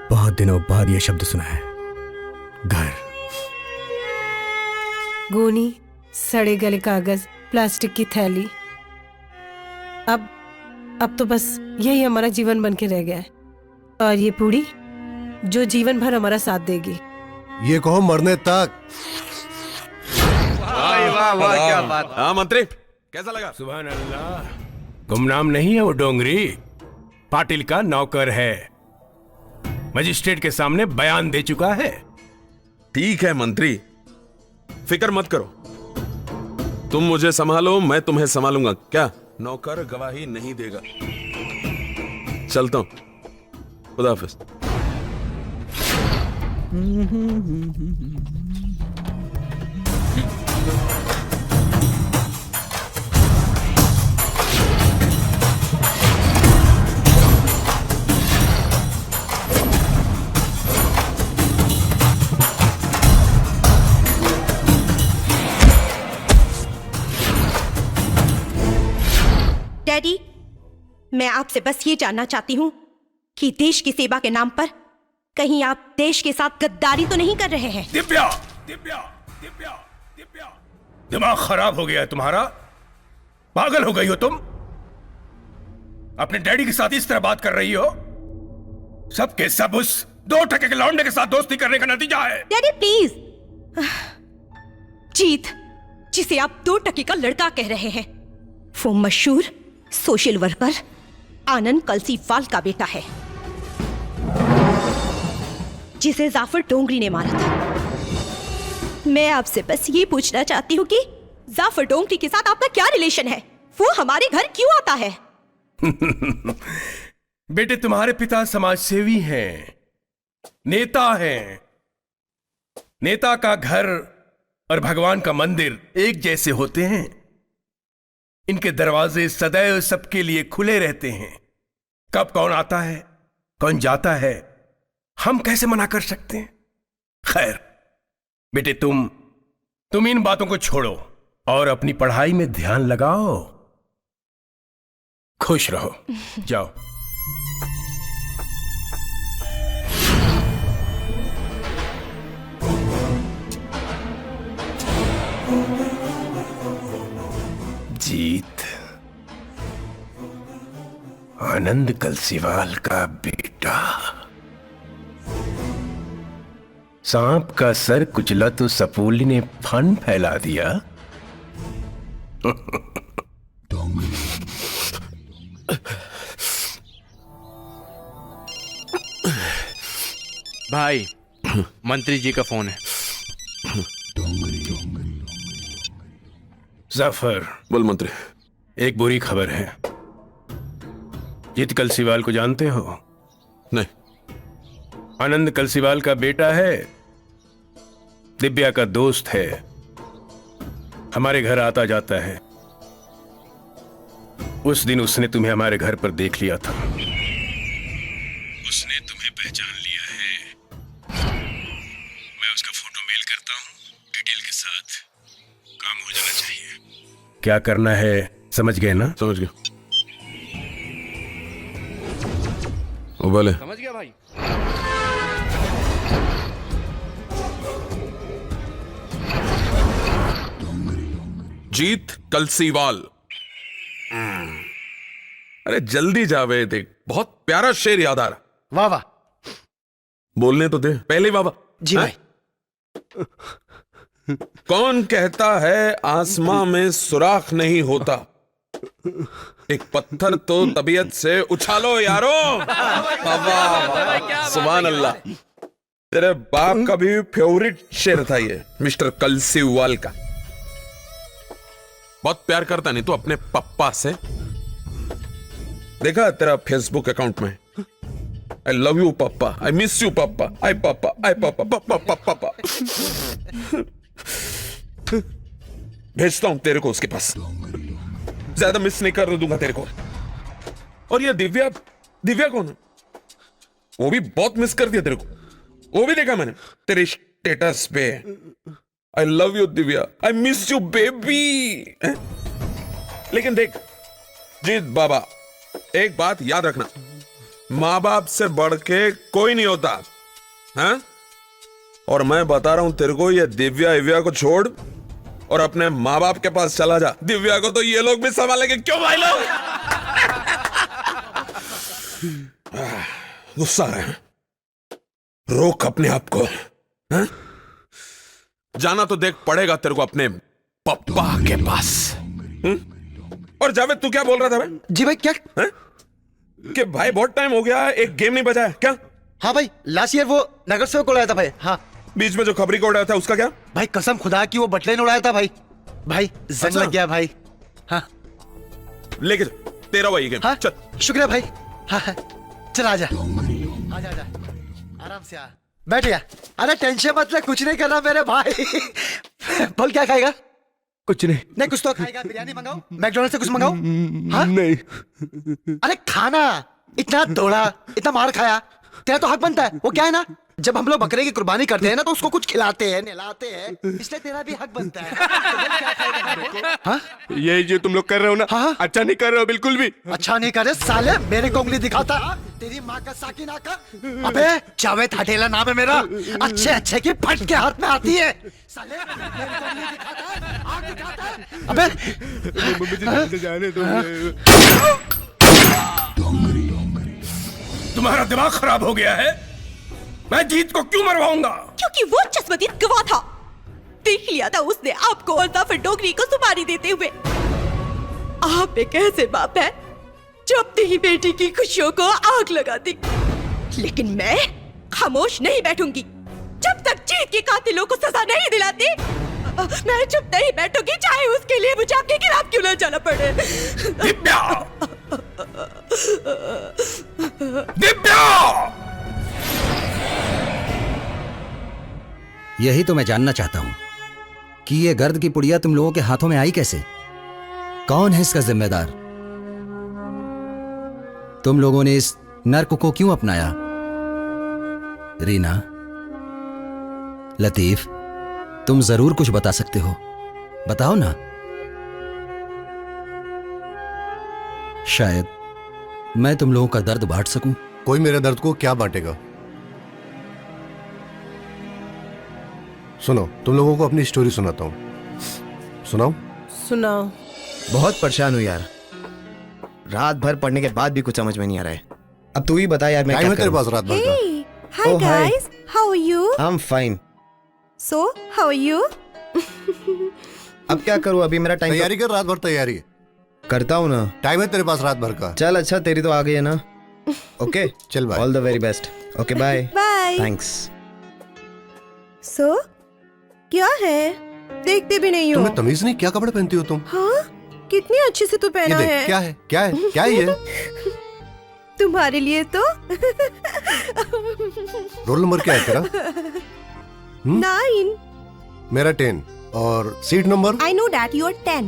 बहुत दिनों बाद यह शब्द सुना है, घर। गोनी, सड़े गले कागज, प्लास्टिक की थैली। अब तो बस यही हमारा जीवन बन के रह गया है। और ये पूड़ी जो जीवन भर हमारा साथ देगी। ये कहो मरने तक। वाह वाह, क्या बात। हाँ मंत्री, कैसा लगा? सुभान अल्लाह। गुमनाम नहीं है वो डोंगरी, पाटिल का नौकर है। मजिस्ट्रेट के सामने बयान दे चुका है। ठीक है मंत्री, फिक्र मत करो। तुम मुझे संभालो, मैं तुम्हें संभालूंगा। क्या नौकर गवाही नहीं देगा? चलता हूं, खुदा हाफिज। डैडी, मैं आपसे बस ये जानना चाहती हूँ कि देश की सेवा के नाम पर कहीं आप देश के साथ गद्दारी तो नहीं कर रहे हैं? दिव्या, दिव्या, दिव्या, दिव्या, दिमाग खराब हो गया है तुम्हारा? पागल हो गई हो तुम? अपने डैडी के साथ इस तरह बात कर रही हो? सबके सब उस 2 टके के लौंडे के साथ दोस्ती करने का नतीजा है। Daddy please. जीत, जिसे आप 2 टके का लड़का कह रहे हैं, वो मशहूर सोशल वर्कर आनंद कलसीवाल का बेटा है। जिसे जाफर डोंगरी ने मारा था। मैं आपसे बस ये पूछना चाहती हूँ कि जाफर डोंगरी के साथ आपका क्या रिलेशन है? वो हमारे घर क्यों आता है? बेटे, तुम्हारे पिता समाज सेवी हैं, नेता हैं। नेता का घर और भगवान का मंदिर एक जैसे होते हैं। इनके दरवाजे सदैव सबके लिए खुले रहते हैं। कब कौन आता है, कौन जाता है, हम कैसे मना कर सकते हैं? खैर बेटे, तुम इन बातों को छोड़ो और अपनी पढ़ाई में ध्यान लगाओ। खुश रहो, जाओ। जीत आनंद कलसीवाल का बेटा। सांप का सर कुचला तो सपोली ने फन फैला दिया। भाई, मंत्री जी का फोन है। जाफर, बोल मंत्री। एक बुरी खबर है। जीत कलसीवाल को जानते हो? नहीं। आनंद कलसीवाल का बेटा है, दिव्या का दोस्त है, हमारे घर आता जाता है। उस दिन उसने तुम्हें हमारे घर पर देख लिया था। उसने तुम्हें पहचान लिया है। मैं उसका फोटो मेल करता हूं डिटेल के साथ। काम हो जाना चाहिए। क्या करना है समझ गए ना? समझ गया। उबाले। समझ गया भाई। जीत कलसीवाल। अरे जल्दी जावे, देख बहुत प्यारा शेर याद आ रहा। वाह वाह। बोलने तो दे पहले बाबा। जी भाई। कौन कहता है आसमां में सुराख नहीं होता? एक पत्थर तो तबीयत से उछालो यारो। सुभान अल्लाह। तेरे बाप का भी फेवरेट शेर था ये, मिस्टर कलसीवाल का। बहुत प्यार करता नहीं तो अपने पप्पा से? देखा तेरा फेसबुक अकाउंट में, आई लव यू पापा, आई मिस यू पापा, आई पापा, आई पापा, पापा पापा पापा। भेजता हूं तेरे को उसके पास, ज्यादा मिस नहीं कर दूंगा तेरे को। और ये दिव्या, दिव्या कौन है? वो भी बहुत मिस कर दिया तेरे को, वो भी देखा मैंने तेरे स्टेटस पे। I love you Divya, I miss you baby. लेकिन देख जीत बाबा, एक बात याद रखना, मां बाप से बढ़ के कोई नहीं होता, हैं? और मैं बता रहा हूं तेरे को, ये दिव्या को छोड़ और अपने माँ बाप के पास चला जा। दिव्या को तो ये लोग भी संभालेंगे, क्यों भाई लोग? गुस्सा आ रहा है, रोक अपने आप को। हैं? जाना तो देख पड़ेगा तेरे को अपने पप्पा के पास। और जावेद तू क्या बोल रहा था भाई? जी भाई क्या है? कि भाई बहुत टाइम हो गया, एक गेम नहीं बजाया क्या? हाँ भाई, लास्ट ईयर वो नगर सेवक को उड़ाया था भाई। हाँ, बीच में जो खबरी को उड़ाया था उसका क्या? भाई कसम खुदा की वो बटले ने उड़ाया था भाई। भाई जंग लग गया भाई। हाँ लेके तेरा वही गेम। हाँ चल। शुक्रिया भाई। हाँ हाँ चल आजा आजा आजा, आराम से आ, बैठ गया। अरे टेंशन मत ले, कुछ नहीं करना मेरे भाई। बोल क्या खाएगा? कुछ नहीं। नहीं कुछ तो खाएगा, बिरयानी मंगाओ, मैकडोनल्ड से कुछ मंगाओ। हाँ नहीं। अरे खाना, इतना दौड़ा, इतना मार खाया, तेरा तो हक बनता है। वो क्या है ना, जब हम लोग बकरे की कुर्बानी करते हैं ना तो उसको कुछ खिलाते हैं, नहलाते हैं, इसलिए तेरा भी हक बनता है। हाँ? ये जो तुम लोग कर रहे हो ना, हाँ? अच्छा नहीं कर रहे हो बिल्कुल भी। अच्छा नहीं कर रहे साले, मेरे को उंगली दिखाता तेरी माँ का साकिना का। अबे जावेद हटेला नाम है मेरा, अच्छे अच्छे की फट के हाथ में आती है साले। मेरे को उंगली दिखाता है, आँख दिखाता है। अबे जाने दो। तुम्हारा दिमाग खराब हो गया है? मैं जीत को क्यों मरवाऊंगा? क्योंकि वो चश्मदीद गवाह था। देख लिया था उसने आपको और जाफर डोगरी को सुपारी देते हुए। आप एक ऐसे बाप है जो अपनी ही बेटी की खुशियों को आग लगा दी। लेकिन मैं खामोश नहीं बैठूंगी जब तक जीत के कातिलों को सजा नहीं दिलाती। मैं चुप नहीं बैठूंगी, चाहे उसके लिए मुझे आपके खिलाफ क्यों ना जाना पड़े। दिव्या! दिव्या! यही तो मैं जानना चाहता हूं कि ये गर्द की पुड़िया तुम लोगों के हाथों में आई कैसे? कौन है इसका जिम्मेदार? तुम लोगों ने इस नर्क को क्यों अपनाया? रीना, लतीफ, तुम जरूर कुछ बता सकते हो, बताओ ना। शायद मैं तुम लोगों का दर्द बांट सकूं। कोई मेरे दर्द को क्या बांटेगा? सुनो, तुम लोगों को अपनी स्टोरी सुनाता हूं। सुनाओ? सुनाओ। बहुत परेशान हूं यार, रात भर पढ़ने के बाद भी कुछ समझ में नहीं आ रहा है। अब तू ही बता यार, मैं क्या करूं? तेरे पास रात भर का। Hi guys, how are you? I'm fine. So, how are you? अब क्या करूं? अभी मेरा टाइम तैयारी कर, रात भर तैयारी करता हूं ना। टाइम है तेरे पास रात भर का। चल अच्छा, तेरी तो आ गई है ना। ओके चल bye. All the very best. Okay bye. Bye. Thanks. So, क्या है? देखते भी नहीं हो। तुम्हें तमीज नहीं, क्या कपड़े पहनती हो तुम? हाँ, कितनी अच्छे से तू पहना है। क्या है? क्या है? क्या है ये? तुम्हारे लिए तो। रोल नंबर क्या है तेरा? 9। मेरा 10 और seat number? I know that you are 10.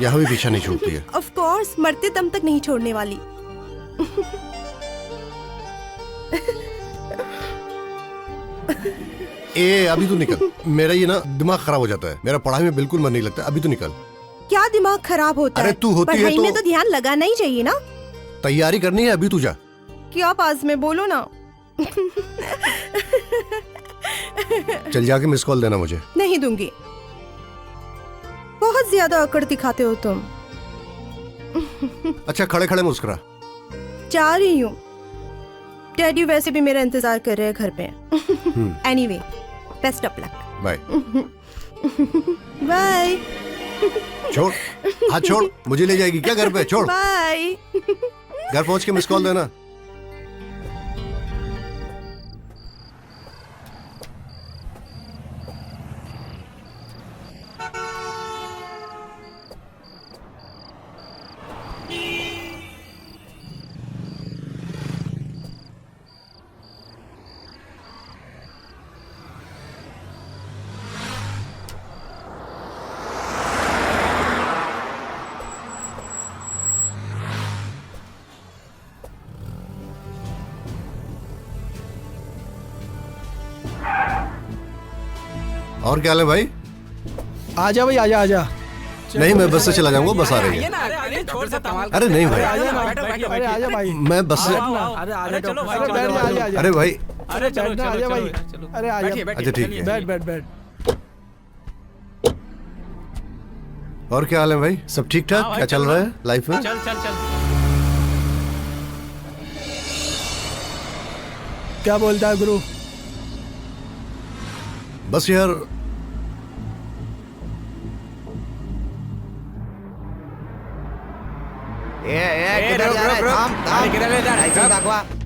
यहाँ भी पीछा नहीं छूटती है। Of course, मरते दम तक नहीं छोड़ने वाली। ए अभी तो निकल, मेरा ये ना दिमाग खराब हो जाता है, मेरा पढ़ाई में बिल्कुल मन नहीं लगता। अभी तो निकल। क्या दिमाग खराब होता है? अरे तू होती है पढ़ाई तो में तो ध्यान लगाना ही चाहिए ना। तैयारी करनी है, अभी तू जा। क्या पास में बोलो ना। चल जाके मिस कॉल देना मुझे। नहीं दूंगी, बहुत ज्यादा अकड़ दिखाते हो तुम। अच्छा खड़े खड़े मुस्कुरा। जा रही हूँ, डैडी वैसे भी मेरा इंतजार कर रहे हैं घर पे। Anyway, best of luck. Bye. Bye. छोड़, हाथ छोड़, मुझे ले जाएगी क्या घर पे? छोड़। बाय। घर पहुंच के मिस कॉल देना। और क्या हाल है भाई? आजा भाई, आजा आजा। नहीं, मैं बस से चला जाऊंगा, बस आ रही है। अरे नहीं भाई, अरे आजा भाई, मैं बस से। अरे भाई, अरे आजा भाई, अरे आजा। अच्छा ठीक है, बैठ बैठ बैठ। और क्या हाल है भाई? सब ठीक ठाक? क्या चल रहा है लाइफ में? चल चल चल। क्या बोलता है गुरु? बस यार,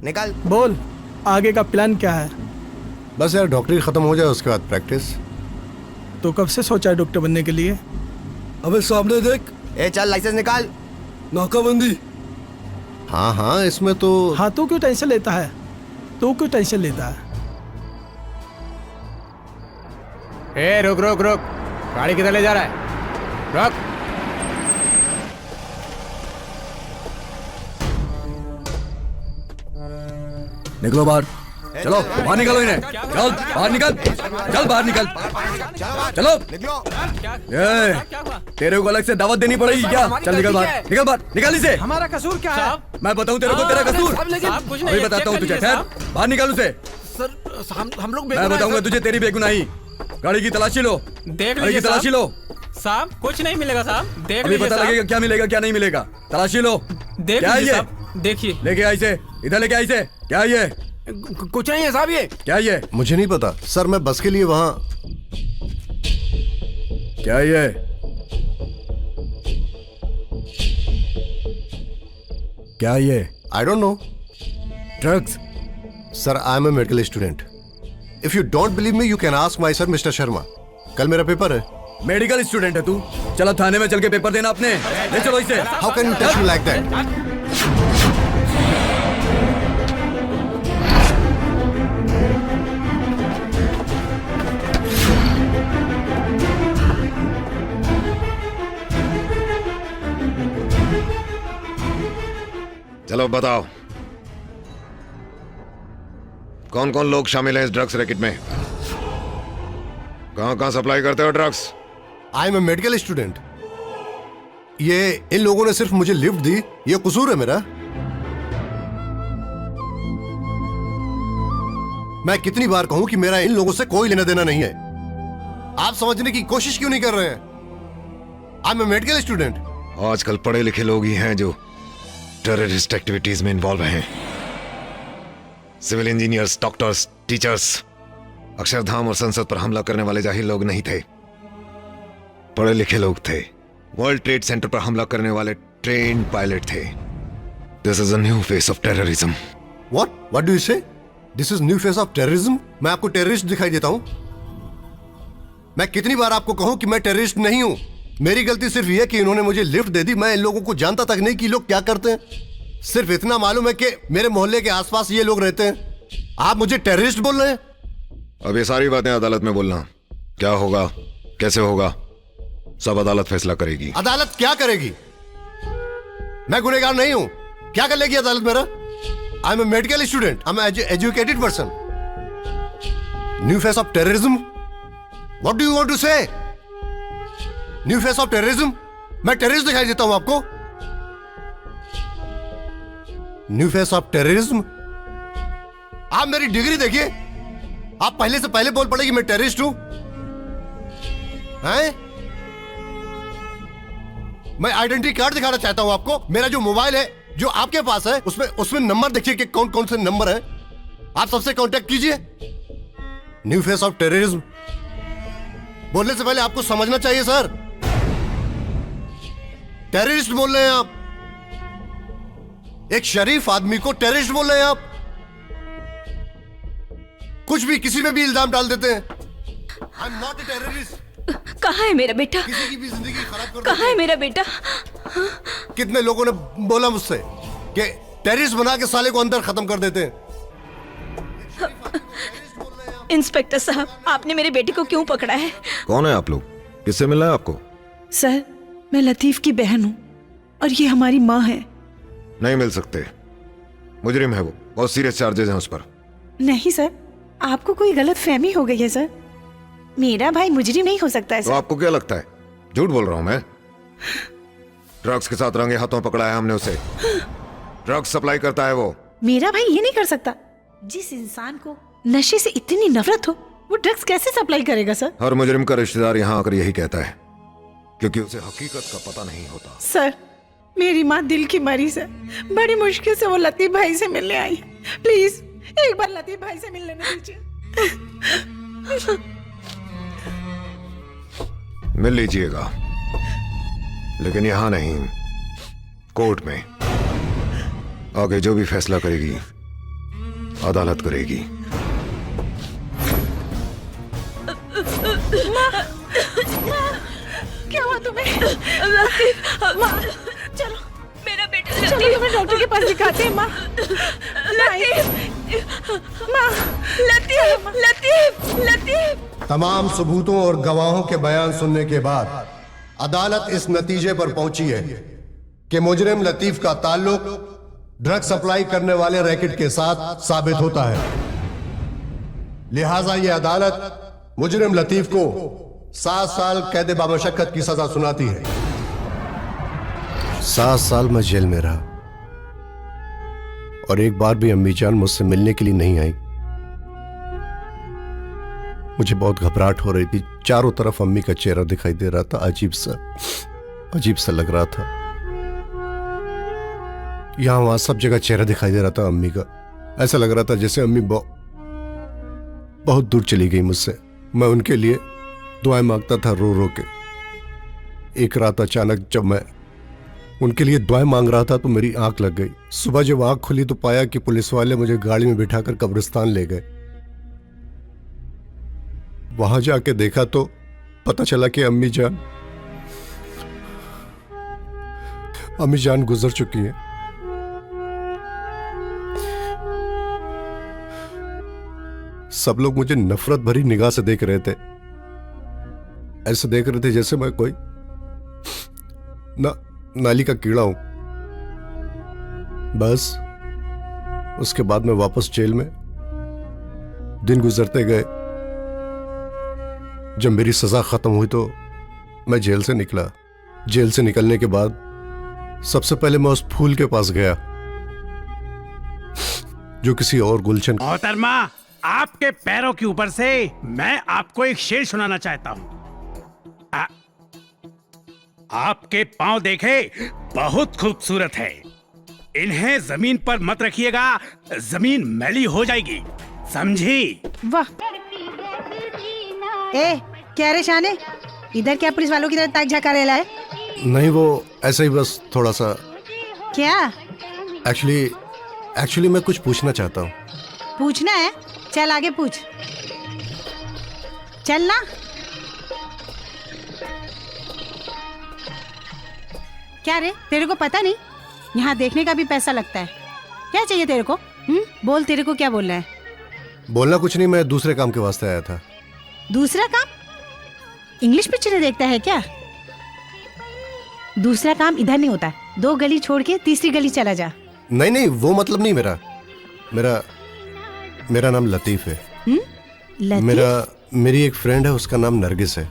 निकल। बोल, आगे का प्लान क्या है? बस यार डॉक्टरी खत्म हो जाए उसके बाद प्रैक्टिस। तो कब से सोचा है डॉक्टर बनने के लिए? अबे सामने देख। चल लाइसेंस निकाल। नाकाबंदी। हाँ हाँ, इसमें तो। हाँ, तू क्यों टेंशन लेता है? तू क्यों टेंशन लेता है? ए रुक रुक रुक, गाड़ी किधर ले जा रहा है? रुक। निकलो बाहर, चलो बाहर निकलो इन्हें। चल बाहर निकल, चल बाहर निकल, चलो। ये तेरे को अलग से दावत देनी पड़ेगी क्या? चल निकल बाहर, निकल बाहर, निकल इसे। हमारा कसूर क्या है? मैं बताऊं तेरे को तेरा कसूर? अभी बताता हूँ तुझे। ठहर, बाहर निकाल उसे। सर हम लोग मैं बताऊंगा तुझे तेरी बेगुनाही। गाड़ी की तलाशी लो, देख गाड़ी की तलाशी लो। साहब कुछ नहीं मिलेगा साहब, देख अभी पता लगेगा क्या मिलेगा क्या नहीं मिलेगा। तलाशी लो। देख क्या ये? देखिए। लेके आई से, इधर लेके आई से। क्या ये? कुछ नहीं है साहब। ये क्या ये? मुझे नहीं पता सर, मैं बस के लिए वहाँ। क्या ये? क्या ये? I don't know. Drugs? Sir I am a medical student. If you don't believe me you can ask my sir mister Sharma. कल मेरा पेपर है. मेडिकल स्टूडेंट है तू? चलो थाने में चल के पेपर देना अपने. ले चलो इसे. How can you touch me like that? चलो बताओ, कौन कौन लोग शामिल हैं इस ड्रग्स रैकेट में? कहां कहां सप्लाई करते हो drugs? I am a medical student. ये इन लोगों ने सिर्फ मुझे लिफ्ट दी, ये कसूर है मेरा? मैं कितनी बार कहूं कि मेरा इन लोगों से कोई लेना देना नहीं है. आप समझने की कोशिश क्यों नहीं कर रहे हैं? I am a medical student. आजकल पढ़े लिखे लोग ही हैं जो टेररिस्ट एक्टिविटीज में इन्वॉल्व हैं. Civil engineers, doctors, teachers, Akshardham और संसद पर हमला करने वाले जाहिल लोग नहीं थे, पढ़े लिखे लोग थे. वर्ल्ड ट्रेड सेंटर पर हमला करने वाले ट्रेन पायलट थे. This is a new face of terrorism. What do you say? This is new face of terrorism? मैं आपको टेररिस्ट दिखाई देता हूं? मैं कितनी बार आपको कहूं कि मैं टेररिस्ट नहीं हूं? मेरी गलती सिर्फ यह कि इन्होंने मुझे लिफ्ट दे दी. मैं इन लोगों को जानता तक नहीं कि लोग क्या करते हैं. सिर्फ इतना मालूम है कि मेरे मोहल्ले के आसपास ये लोग रहते हैं. आप मुझे टेररिस्ट बोल रहे हैं? अब ये सारी बातें अदालत में बोलना. क्या होगा, कैसे होगा, सब अदालत फैसला करेगी. अदालत क्या करेगी? मैं गुनहगार नहीं हूं. क्या कर लेगी अदालत मेरा? I am a medical student. I am educated person. New face of terrorism? What do you want to say? New face of terrorism? मैं टेररिस्ट दिखाई देता हूं आपको? New face of terrorism? आप मेरी डिग्री देखिए. आप पहले से पहले बोल पड़े कि मैं टेररिस्ट हूं. हैं? मैं आइडेंटिटी कार्ड दिखाना चाहता हूं आपको. मेरा जो मोबाइल है जो आपके पास है उसमें नंबर देखिए कि कौन कौन से नंबर है. आप सबसे कांटेक्ट कीजिए. न्यू फेस ऑफ टेररिज्म बोलने से पहले आपको समझना चाहिए सर. टेररिस्ट बोल रहे हैं आप. एक शरीफ आदमी को टेररिस्ट बोल रहे हैं आप. कुछ भी किसी पे भी इल्जाम डाल देते हैं. I am not a terrorist. कहाँ है मेरा बेटा? किसी की भी जिंदगी खराब कर. कहाँ है मेरा बेटा? कितने लोगों ने बोला मुझसे कि टेररिस्ट बना के साले को अंदर खत्म कर देते हैं. इंस्पेक्टर साहब, आपने मेरे बेटे को क्यों पकड़ा है? कौन है आप लोग? किससे मिलना है आपको? सर, मैं लतीफ की बहन हूँ और ये हमारी माँ है. नहीं मिल सकते. मुजरिम है वो. बहुत सीरियस चार्जेस हैं उस पर. नहीं सर, आपको कोई गलत फहमी हो गई है सर. मेरा भाई मुजरिम नहीं हो सकता है तो सर. आपको क्या लगता है झूठ बोल रहा हूं मैं? ड्रग्स के साथ रंगे हाथों पकड़ा है हमने उसे. ड्रग्स सप्लाई करता है वो. मेरा भाई ये नहीं कर सकता. जिस इंसान को नशे से इतनी नफरत हो वो ड्रग्स कैसे सप्लाई करेगा सर? हर मुजरिम का रिश्तेदार यहाँ आकर यही कहता है क्योंकि उसे हकीकत का पता नहीं होता. सर, मेरी माँ दिल की मरीज है. बड़ी मुश्किल से वो लतीफ भाई से मिलने आई है. प्लीज एक बार लतीफ भाई से मिल लेने दीजिए. मिल लीजिएगा, लेकिन यहाँ नहीं, कोर्ट में. आगे जो भी फैसला करेगी अदालत करेगी. क्या हुआ तुम्हें? माँ, चलो मेरा बेटा. चलो तुम्हें डॉक्टर के पास दिखाते हैं. माँ, लतीफ. तमाम सबूतों और गवाहों के बयान सुनने के बाद अदालत इस नतीजे पर पहुंची है कि मुजरिम लतीफ का ताल्लुक ड्रग सप्लाई करने वाले रैकेट के साथ साबित होता है. लिहाजा यह अदालत मुजरिम लतीफ को 7 साल कैद बामशक्कत की सजा सुनाती है. 7 साल मैं जेल में रहा और एक बार भी अम्मी जान मुझसे मिलने के लिए नहीं आई. मुझे बहुत घबराहट हो रही थी. चारों तरफ अम्मी का चेहरा दिखाई दे रहा था. अजीब सा लग रहा था. यहां वहां सब जगह चेहरा दिखाई दे रहा था अम्मी का. ऐसा लग रहा था जैसे अम्मी बहुत दूर चली गई मुझसे. मैं उनके लिए दुआएं मांगता था रो रो के. एक रात अचानक जब मैं उनके लिए दुआएं मांग रहा था तो मेरी आंख लग गई। सुबह जब आंख खुली तो पाया कि पुलिस वाले मुझे गाड़ी में बिठाकर कब्रिस्तान ले गए। वहां जाके देखा तो पता चला कि अम्मी जान गुजर चुकी हैं। सब लोग मुझे नफरत भरी निगाह से देख रहे थे। ऐसे देख रहे थे जैसे मैं कोई नाली का कीड़ा हूं। बस उसके बाद मैं वापस जेल में। दिन गुजरते गए। जब मेरी सजा खत्म हुई तो मैं जेल से निकला। जेल से निकलने के बाद सबसे पहले मैं उस फूल के पास गया जो किसी और गुलशन। मोहतरमा, आपके पैरों के ऊपर से मैं आपको एक शेर सुनाना चाहता हूं। आपके पांव देखे बहुत खूबसूरत है। इन्हें जमीन पर मत रखिएगा, जमीन मैली हो जाएगी, समझी? वाह। ए, क्या रे शाने, इधर क्या पुलिस वालों की तरह ताक झाका रहा है? नहीं, वो ऐसे ही बस थोड़ा सा। क्या? एक्चुअली मैं कुछ पूछना चाहता हूँ। पूछना है? चल आगे पूछ। चल ना। क्या रे, तेरे को पता नहीं यहाँ देखने का भी पैसा लगता है? क्या चाहिए तेरे को? बोल, तेरे को क्या बोलना है? बोलना कुछ नहीं, मैं दूसरे काम के वास्ते आया था। दूसरा काम? इंग्लिश पिक्चरें देखता है क्या? दूसरा काम इधर नहीं होता। 2 गली छोड़ के तीसरी गली चला जा। नहीं, वो मतलब नहीं। मेरा नाम लतीफ है। लतीफ? मेरी एक फ्रेंड है, उसका नाम नरगिस है।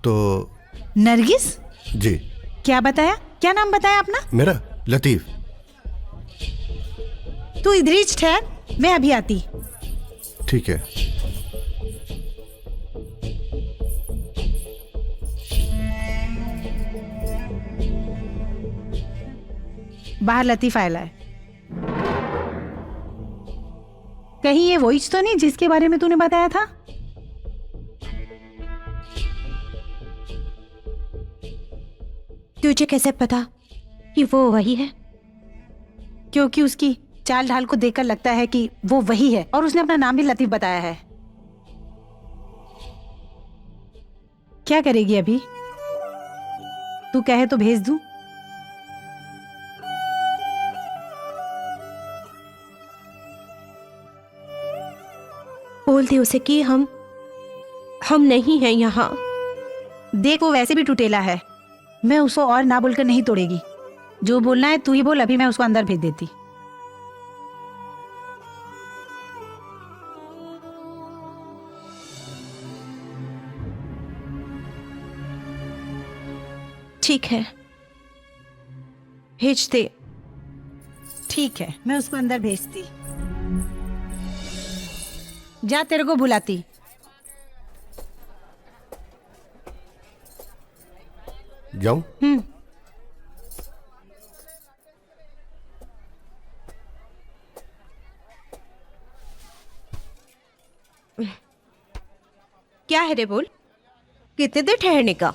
तो नरगिस? जी। क्या बताया? क्या नाम बताया अपना? मेरा लतीफ। तू इधर ही ठहर, मैं अभी आती। ठीक है। बाहर लतीफ आया है। कहीं ये वही तो नहीं जिसके बारे में तूने बताया था? तुझे कैसे पता कि वो वही है? क्योंकि उसकी चाल ढाल को देखकर लगता है कि वो वही है, और उसने अपना नाम भी लतीफ बताया है। क्या करेगी अभी? तू कहे तो भेज दूं? बोलते उसे कि हम नहीं हैं यहाँ। देख, वो वैसे भी टुटेला है। मैं उसको और ना बोलकर नहीं तोड़ेगी। जो बोलना है तू ही बोल, अभी मैं उसको अंदर भेज देती। ठीक है, भेज दे। ठीक है, मैं उसको अंदर भेजती। जा, तेरे को बुलाती। जाऊं? क्या है रे, बोल। कितने देर ठहरने का?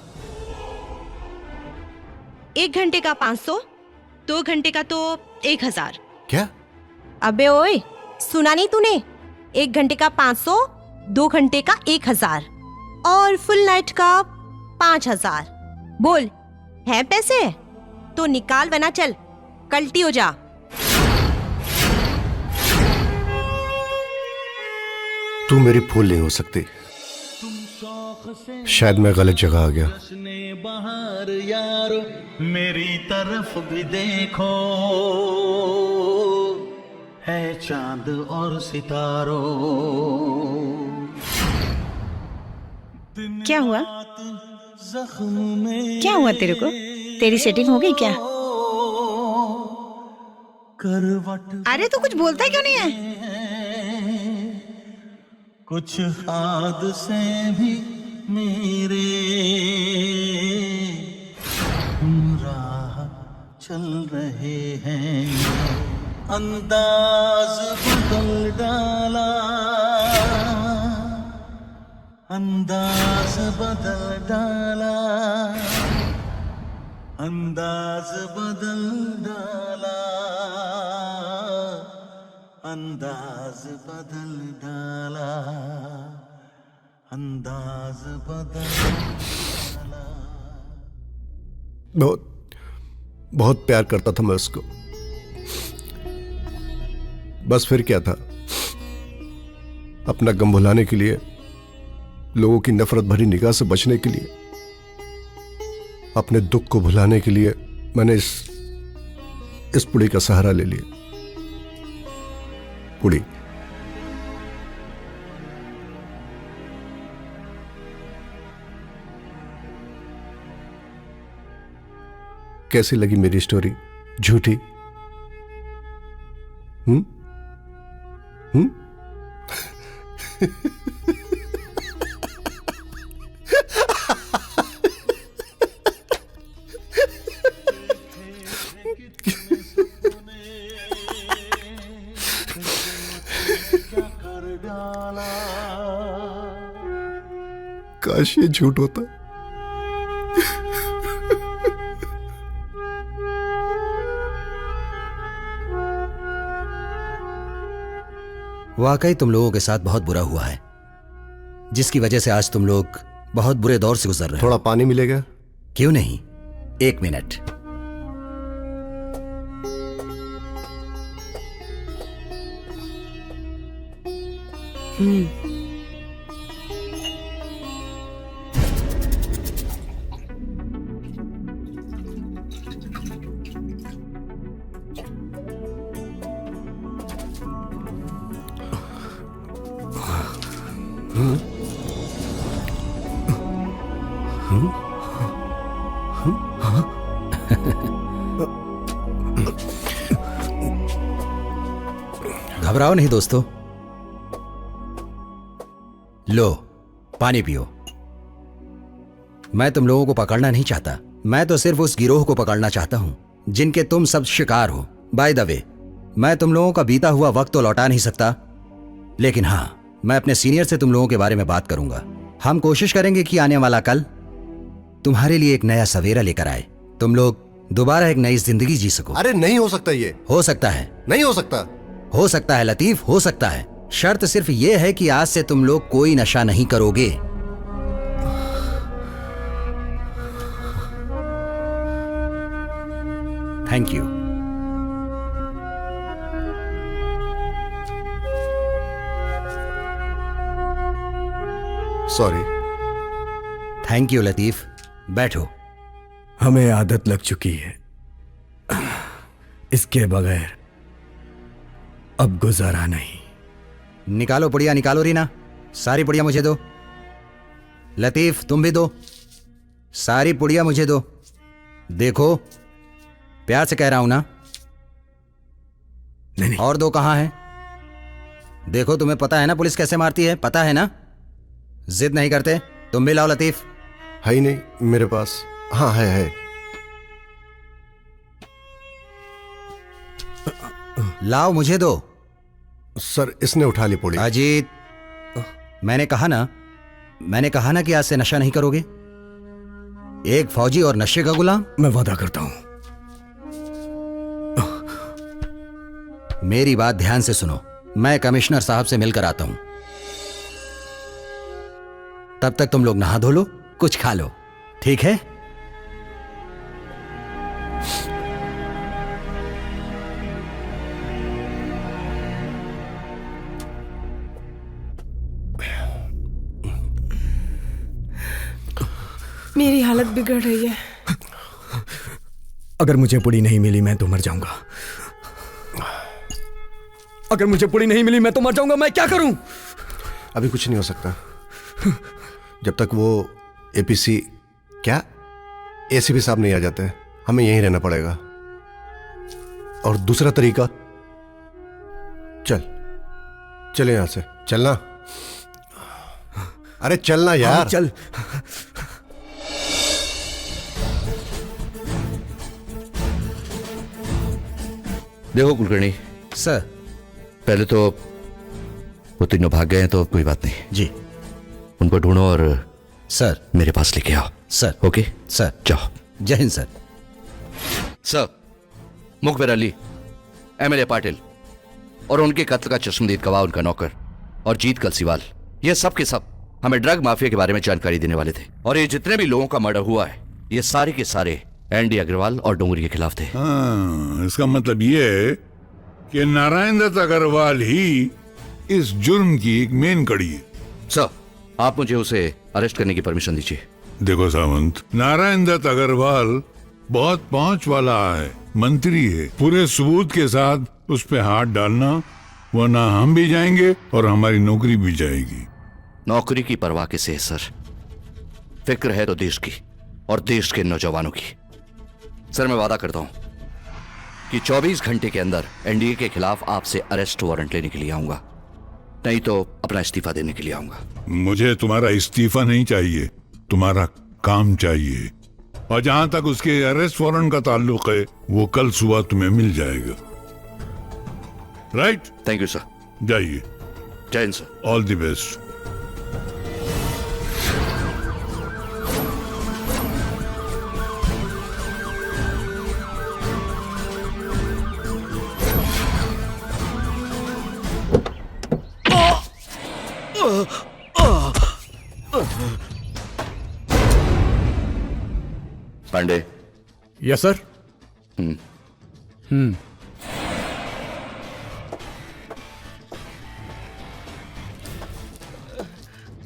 1 घंटे का 500, 2 घंटे का तो 1000। क्या? अबे ओए, सुना नहीं तूने? 1 घंटे का 500, 2 घंटे का 1000 और फुल नाइट का 5000। बोल, है पैसे? तो निकाल वरना चल कल्टी हो जा। तू मेरी फूल नहीं हो सकती। शायद मैं गलत जगह आ गया। बाहर यारो मेरी तरफ भी देखो, है चांद और सितारों। क्या हुआ? क्या हुआ तेरे को? तेरी सेटिंग हो गई क्या? अरे तू कुछ बोलता क्यों नहीं है? कुछ हादसे भी मेरे राह चल रहे हैं, अंदाज बदल डाला, अंदाज बदल डाला, अंदाज बदल डाला, अंदाज बदल डाला, अंदाज बदल डाला। बहुत बहुत प्यार करता था मैं उसको। बस फिर क्या था, अपना गम भुलाने के लिए, लोगों की नफरत भरी निगाह से बचने के लिए, अपने दुख को भुलाने के लिए मैंने इस पुड़ी का सहारा ले लिया। पुड़ी कैसी लगी मेरी स्टोरी? झूठी? हम्म? काश ये झूठ होता। वाकई तुम लोगों के साथ बहुत बुरा हुआ है, जिसकी वजह से आज तुम लोग बहुत बुरे दौर से गुजर रहे हो। थोड़ा पानी मिलेगा? क्यों नहीं, 1 मिनट। घबराओ नहीं दोस्तों, लो पानी पियो। मैं तुम लोगों को पकड़ना नहीं चाहता, मैं तो सिर्फ उस गिरोह को पकड़ना चाहता हूं जिनके तुम सब शिकार हो। बाय द वे, मैं तुम लोगों का बीता हुआ वक्त तो लौटा नहीं सकता, लेकिन हां, मैं अपने सीनियर से तुम लोगों के बारे में बात करूंगा। हम कोशिश करेंगे कि आने वाला कल तुम्हारे लिए एक नया सवेरा लेकर आए, तुम लोग दोबारा एक नई जिंदगी जी सको। अरे नहीं हो सकता ये। हो सकता है। नहीं हो सकता। हो सकता है लतीफ, हो सकता है। शर्त सिर्फ यह है कि आज से तुम लोग कोई नशा नहीं करोगे। Thank you. Sorry. Thank you Latif, बैठो। हमें आदत लग चुकी है, इसके बगैर अब गुजारा नहीं। निकालो पुड़िया, निकालो रीना, सारी पुड़िया मुझे दो। लतीफ तुम भी दो, सारी पुड़िया मुझे दो। देखो प्यार से कह रहा हूं ना। नहीं। और दो कहां है? देखो तुम्हें पता है ना पुलिस कैसे मारती है, पता है ना। जिद नहीं करते, तुम भी लाओ लतीफ। है ही नहीं मेरे पास। हाँ है। लाओ मुझे दो। सर इसने उठा ली पुड़ी। अजीत, मैंने कहा ना कि आज से नशा नहीं करोगे। एक फौजी और नशे का गुलाम। मैं वादा करता हूं। मेरी बात ध्यान से सुनो, मैं कमिश्नर साहब से मिलकर आता हूं। तब तक तुम लोग नहा धो लो, कुछ खा लो, ठीक है? मेरी हालत बिगड़ रही है। अगर मुझे पुड़ी नहीं मिली मैं तो मर जाऊंगा। अगर मुझे पुड़ी नहीं मिली मैं तो मर जाऊंगा। मैं क्या करूं? अभी कुछ नहीं हो सकता जब तक वो एपीसी क्या एसीपी साहब नहीं आ जाते। हमें यहीं रहना पड़ेगा। और दूसरा तरीका, चल यहां से। चलना। अरे चलना यार। चल। देखो कुलकर्णी सर, पहले तो वो तीनों भाग गए हैं तो कोई बात नहीं जी। उनको ढूंढो और सर मेरे पास लेके आओ। सर। Okay sir. जाओ। जय हिंद सर। सर, मुखबिर अली, एमएलए पाटिल और उनके कत्ल का चश्मदीद गवाह उनका नौकर और जीत कलसीवाल, ये सब के सब हमें ड्रग माफिया के बारे में जानकारी देने वाले थे। और ये जितने भी लोगों का मर्डर हुआ है, ये सारे के सारे एनडी अग्रवाल और डोंगरी के खिलाफ थे। हाँ, इसका मतलब ये है कि नारायण दत्त अग्रवाल ही इस जुर्म की एक मेन कड़ी है। सर, आप मुझे उसे अरेस्ट करने की परमिशन दीजिए। देखो सावंत, नारायण दत्त अग्रवाल बहुत पहुंच वाला है, मंत्री है। पूरे सबूत के साथ उस पे हाथ डालना, वरना हम भी जाएंगे और हमारी नौकरी भी जाएगी। नौकरी की परवाह किसे है सर? फिक्र है तो देश की और देश के नौजवानों की। सर, मैं वादा करता हूं कि 24 घंटे के अंदर एनडीए के खिलाफ आपसे अरेस्ट वारंट लेने के लिए आऊंगा, नहीं तो अपना इस्तीफा देने के लिए आऊंगा। मुझे तुम्हारा इस्तीफा नहीं चाहिए, तुम्हारा काम चाहिए। और जहां तक उसके अरेस्ट वारंट का ताल्लुक है, वो कल सुबह तुम्हें मिल जाएगा। राइट? Thank you sir. जाइए। जय हिंद sir. All the best. Pandey. Yes sir.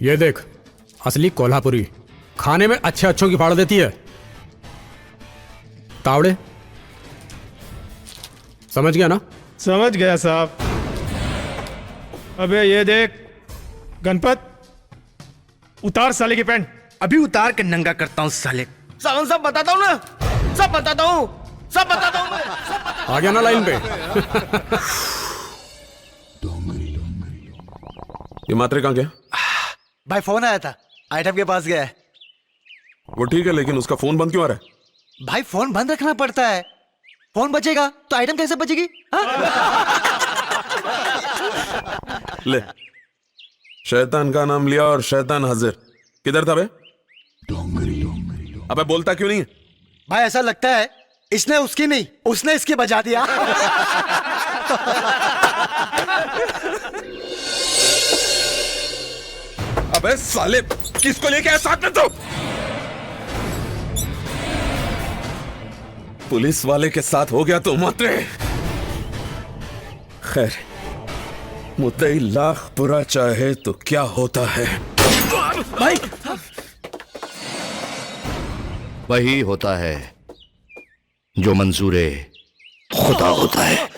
ये देख, असली कोल्हापुरी, खाने में अच्छे अच्छों की फाड़ देती है। तावड़े, समझ गया ना? समझ गया साहब। अबे ये देख गणपत, उतार साले की पैंट। अभी उतार के नंगा करता हूँ साले। सावन सब बताता हूँ ना, सब बताता हूँ, सब बताता हूँ मैं। आ गया ना लाइन पे? ये मात्रे कहाँ गया? भाई फोन आया था, आइटम के पास गया है। वो ठीक है, लेकिन उसका फोन बंद क्यों आ रहा है? भाई फोन बंद रखना पड़ता है, फोन बचेगा तो आइटम कैसे बचेगी? ले, शैतान का नाम लिया और शैतान हाजिर। किधर था बे? अबे बोलता क्यों नहीं है? भाई ऐसा लगता है इसने उसकी नहीं, उसने इसकी बजा दिया। अबे साले, किसको लेके आया साथ में? तो पुलिस वाले के साथ हो गया तो मात्रे। खैर, मुद्दई लाख बुरा चाहे तो क्या होता है भाई? वही होता है जो मंजूरे खुदा होता है।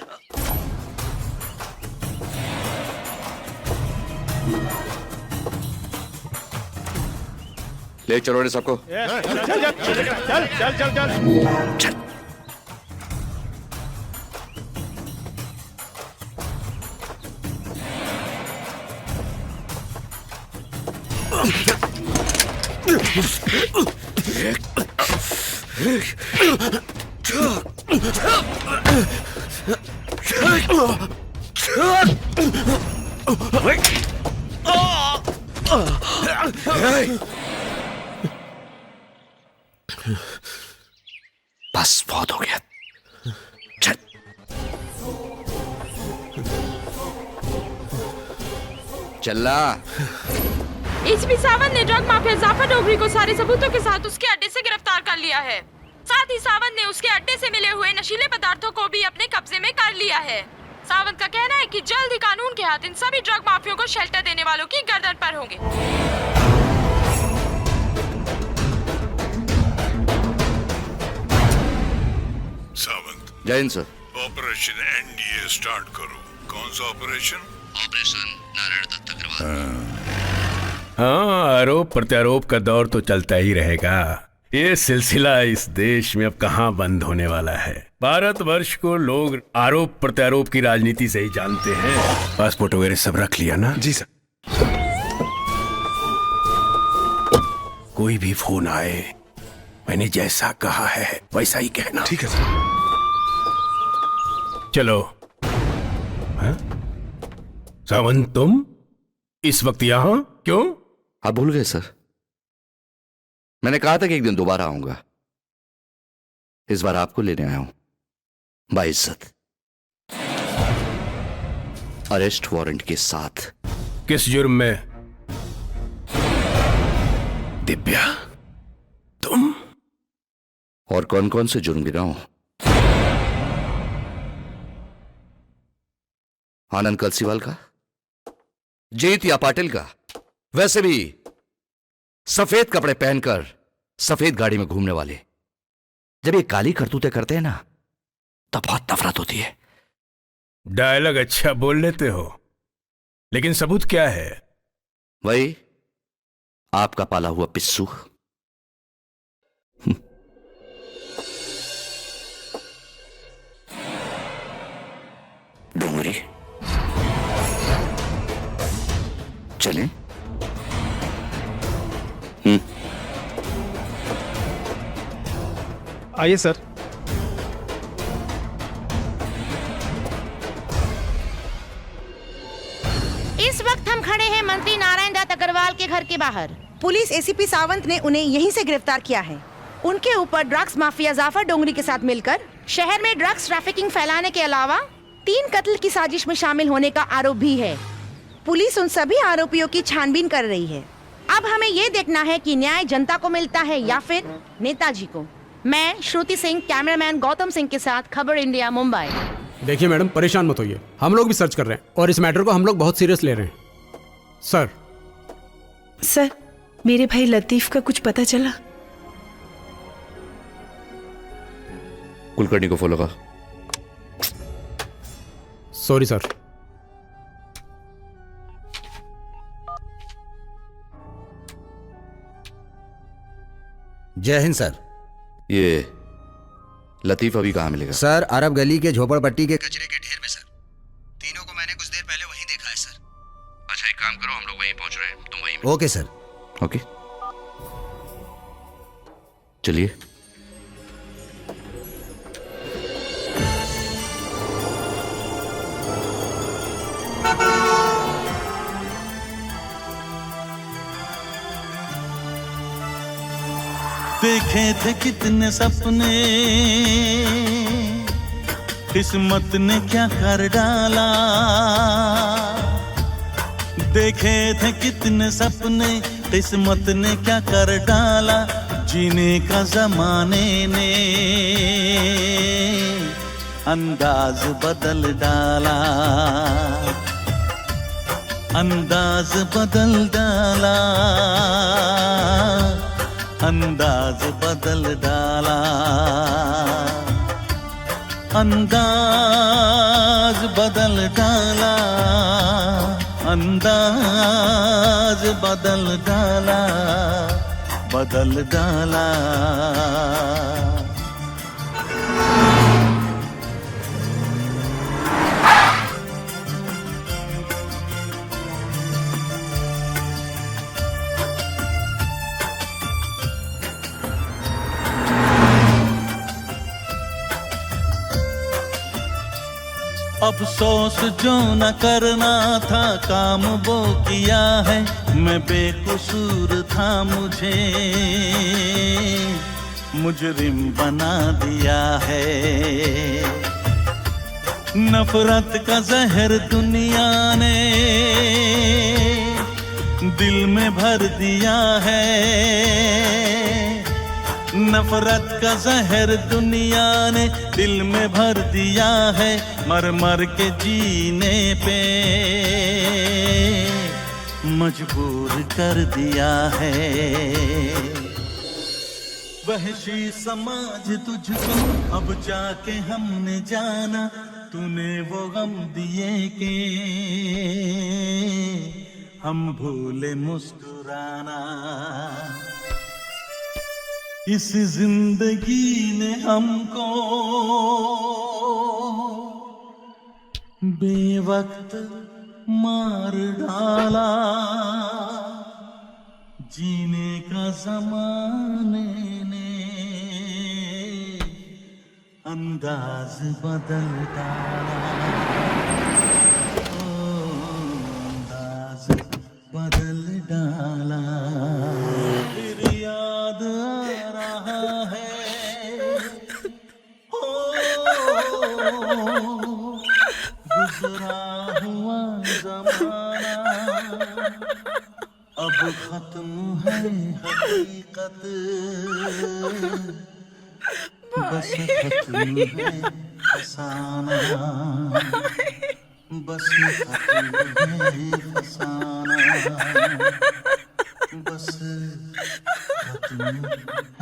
ले चलो रे सबको। चल चल चल चल चल चल चल। बस बहुत हो गया। चल। चलना। एसीपी सावंत ने ड्रग माफिया जाफर डोगरी को सारे सबूतों के साथ उसके अड्डे से गिरफ्तार कर लिया है। साथ ही सावंत ने उसके अड्डे से मिले हुए नशीले पदार्थों को भी अपने कब्जे में कर लिया है। सावंत का कहना है कि जल्द ही कानून के हाथ इन सभी ड्रग माफियों को शेल्टर देने वालों की गर्दन पर होंगे। सावंत। जय हिंद सर। ऑपरेशन एनडीए स्टार्ट करो। कौन सा ऑपरेशन? ऑपरेशन नारायण दत्त अग्रवाल। हाँ, आरोप प्रत्यारोप का दौर तो चलता ही रहेगा। ये सिलसिला इस देश में अब कहाँ बंद होने वाला है। भारतवर्ष को लोग आरोप प्रत्यारोप की राजनीति से ही जानते हैं। पासपोर्ट वगैरह सब रख लिया ना? जी सर। कोई भी फोन आए, मैंने जैसा कहा है वैसा ही कहना। ठीक है सर। चलो। हाँ? सावंत, तुम इस वक्त यहां क्यों? आप भूल गए सर, मैंने कहा था कि एक दिन दोबारा आऊंगा। इस बार आपको लेने आया हूं बाइज्जत, अरेस्ट वारंट के साथ। किस जुर्म में? दिव्या, तुम? और कौन कौन से जुर्म गिनाऊं? आनंद कलसीवाल का, जीत या पाटिल का? वैसे भी सफेद कपड़े पहनकर सफेद गाड़ी में घूमने वाले जब ये काली करतूतें करते हैं ना, तो बहुत नफरत होती है। डायलॉग अच्छा बोल लेते हो, लेकिन सबूत क्या है? वही आपका पाला हुआ पिस्सू। डोंगरी, चलें? आइए सर। इस वक्त हम खड़े हैं मंत्री नारायण दत्त अग्रवाल के घर के बाहर। पुलिस एसीपी सावंत ने उन्हें यहीं से गिरफ्तार किया है। उनके ऊपर ड्रग्स माफिया जाफर डोंगरी के साथ मिलकर शहर में ड्रग्स ट्रैफिकिंग फैलाने के अलावा 3 कत्ल की साजिश में शामिल होने का आरोप भी है। पुलिस उन सभी आरोपियों की छानबीन कर रही है। अब हमें ये देखना है कि न्याय जनता को मिलता है या फिर नेताजी को। मैं श्रुति सिंह, कैमरामैन गौतम सिंह के साथ, खबर इंडिया, मुंबई। देखिए मैडम, परेशान मत होइए, हम लोग भी सर्च कर रहे हैं और इस मैटर को हम लोग बहुत सीरियस ले रहे हैं। सर, मेरे भाई लतीफ का कुछ पता चला? कुलकर्णी को फॉलो कर। Sorry sir. जय हिंद सर। ये लतीफ अभी कहाँ मिलेगा? सर, अरब गली के झोपड़पट्टी के कचरे के ढेर में सर। तीनों को मैंने कुछ देर पहले वहीं देखा है सर। अच्छा, एक काम करो, हम लोग वहीं पहुंच रहे हैं, तुम वहीं। Okay sir. ओके, चलिए। देखे थे कितने सपने, किस्मत ने क्या कर डाला। देखे थे कितने सपने, किस्मत ने क्या कर डाला। जीने का जमाने ने अंदाज बदल डाला, अंदाज बदल डाला, अंदाज बदल डाला, अंदाज बदल डाला, अंदाज बदल डाला, बदल डाला। अफसोस जो न करना था काम वो किया है। मैं बेकसूर था, मुझे मुजरिम बना दिया है। नफरत का जहर दुनिया ने दिल में भर दिया है। नफरत का जहर दुनिया ने दिल में भर दिया है। मर मर के जीने पे मजबूर कर दिया है। वहशी समाज तुझको अब जाके हमने जाना। तूने वो गम दिए के हम भूले मुस्कुराना। इस जिंदगी ने हमको बेवक्त मार डाला। जीने का जमाने ने अंदाज बदल डाला। अंदाज बदल डाला। फिर याद आ रहा है गुजरा हुआ जमाना अब खत्म है हकीकत बस खत्म है फसाना बस खत्म है फसाना बस खत्म